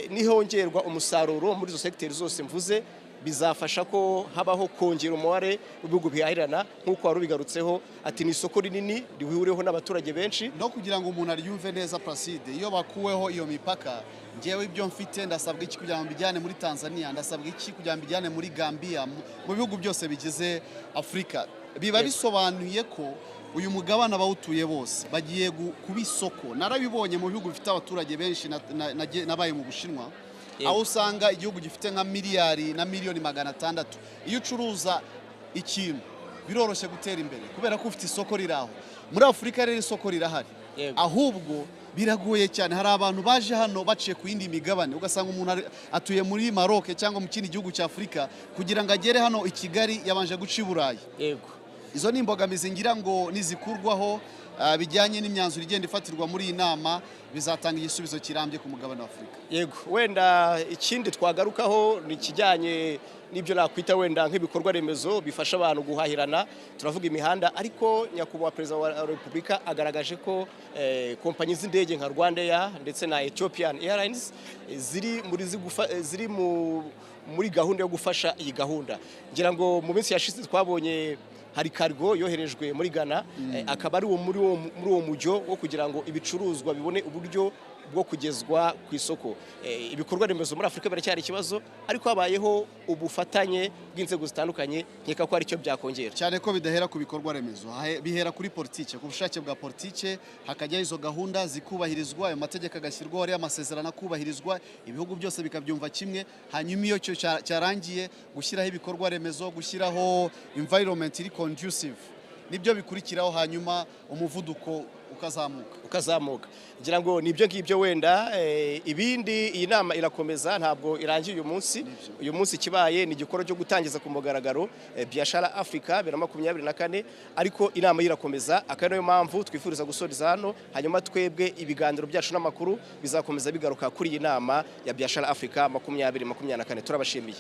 nihongerwa umusaruro muri zo secteurs zose mvuze bizafasha ko habaho kongera umubare w'ibihugu bihahirana nk'uko wari ubigarutseho ati ni isoko rinini rihuriweho n'abaturage benshi no kugira ngo umuntu aryumve neza Placide iyo bakuweho iyo mipaka ngewe ibyo mfite ndasabwa iki kugira ngo mbijyane muri Tanzania ndasabwa iki kugira ngo mbijyane muri Gambia mu bihugu byose bigize Afrika biba bisobanuye ko uyu mugabane abawutuye bose bagiye kuba isoko narabibonye mu bihugu bifite abaturage benshi nabaye mu Bushinwa aho usanga igihugu gifite nka miliyari na miliyoni 600 iyo ucuruza ikintu biroroshye gutera imbere kubera ko ufite isoko riraho muri Afrika rero isoko rirahari ahubwo biragoye cyane hari abantu baje hano baciye ku yindi migabane ugasanga umuntu atuye muri Maroc cyangwa mu kindi gihugu cya Afrika kugira ngo agere hano i Kigali yabanje guca i Burayi yego izo ni imbogamizi ngira ngo nizikurwaho bijyanye n'imyanzuro igenda ifatirwa muri iyi nama bizatanga igisubizo kirambye ku mugabane wa Afrika. Yego wenda ikindi twagarukaho ni kijyanye n'ibyo nakwita wenda nk'ibikorwa remezo bifasha abantu guhahirana turavuga imihanda ariko nyakubahwa Perezida wa Repubulika agaragaje ko kompanyi z'indege nka RwandaTV ndetse na Ethiopian Airlines ziri muri gahunda yo gufasha iyi gahunda ngira ngo mu minsi yashize twabonye hari cargo yoherejwe muri Ghana akaba ari muri uwo mujyo wo kugira ngo ibicuruzwa bibone uburyo bwo kugezwa ku isoko ibikorwa remezo muri Afrika biracyari ikibazo ariko habayeho ubufatanye bw'inzego zitandukanye nkeka ko ari cyo byakongera cyane ko bidahera ku bikorwa remezo bihera kuri politike ku bushake bwa politike hakajya izo gahunda zikubahirizwa ayo mategeko agashyirwaho ari amasezerano akubahirizwa ibihugu byose bikabyumva kimwe hanyuma iyo cyo cyarangiye gushyiraho ibikorwa remezo gushyiraho environment iri conducive nibyo bikurikiraho hanyuma umuvuduko ukazamuka ngira ngo nibyo ngibyo wenda ibindi iyi nama irakomeza ntabwo irangiye uyu munsi kibaye ni igikoro cyo gutangiza ku mugaragaro Biashara Afrika 2024 ariko inama irakomeza akari nayo mpamvu twifuriza gusoreza hano hanyuma twebwe ibiganiro byacu n'amakuru bizakomeza bigaruka kuri iyi nama ya Biashara Afrika 2024 turabashimiye.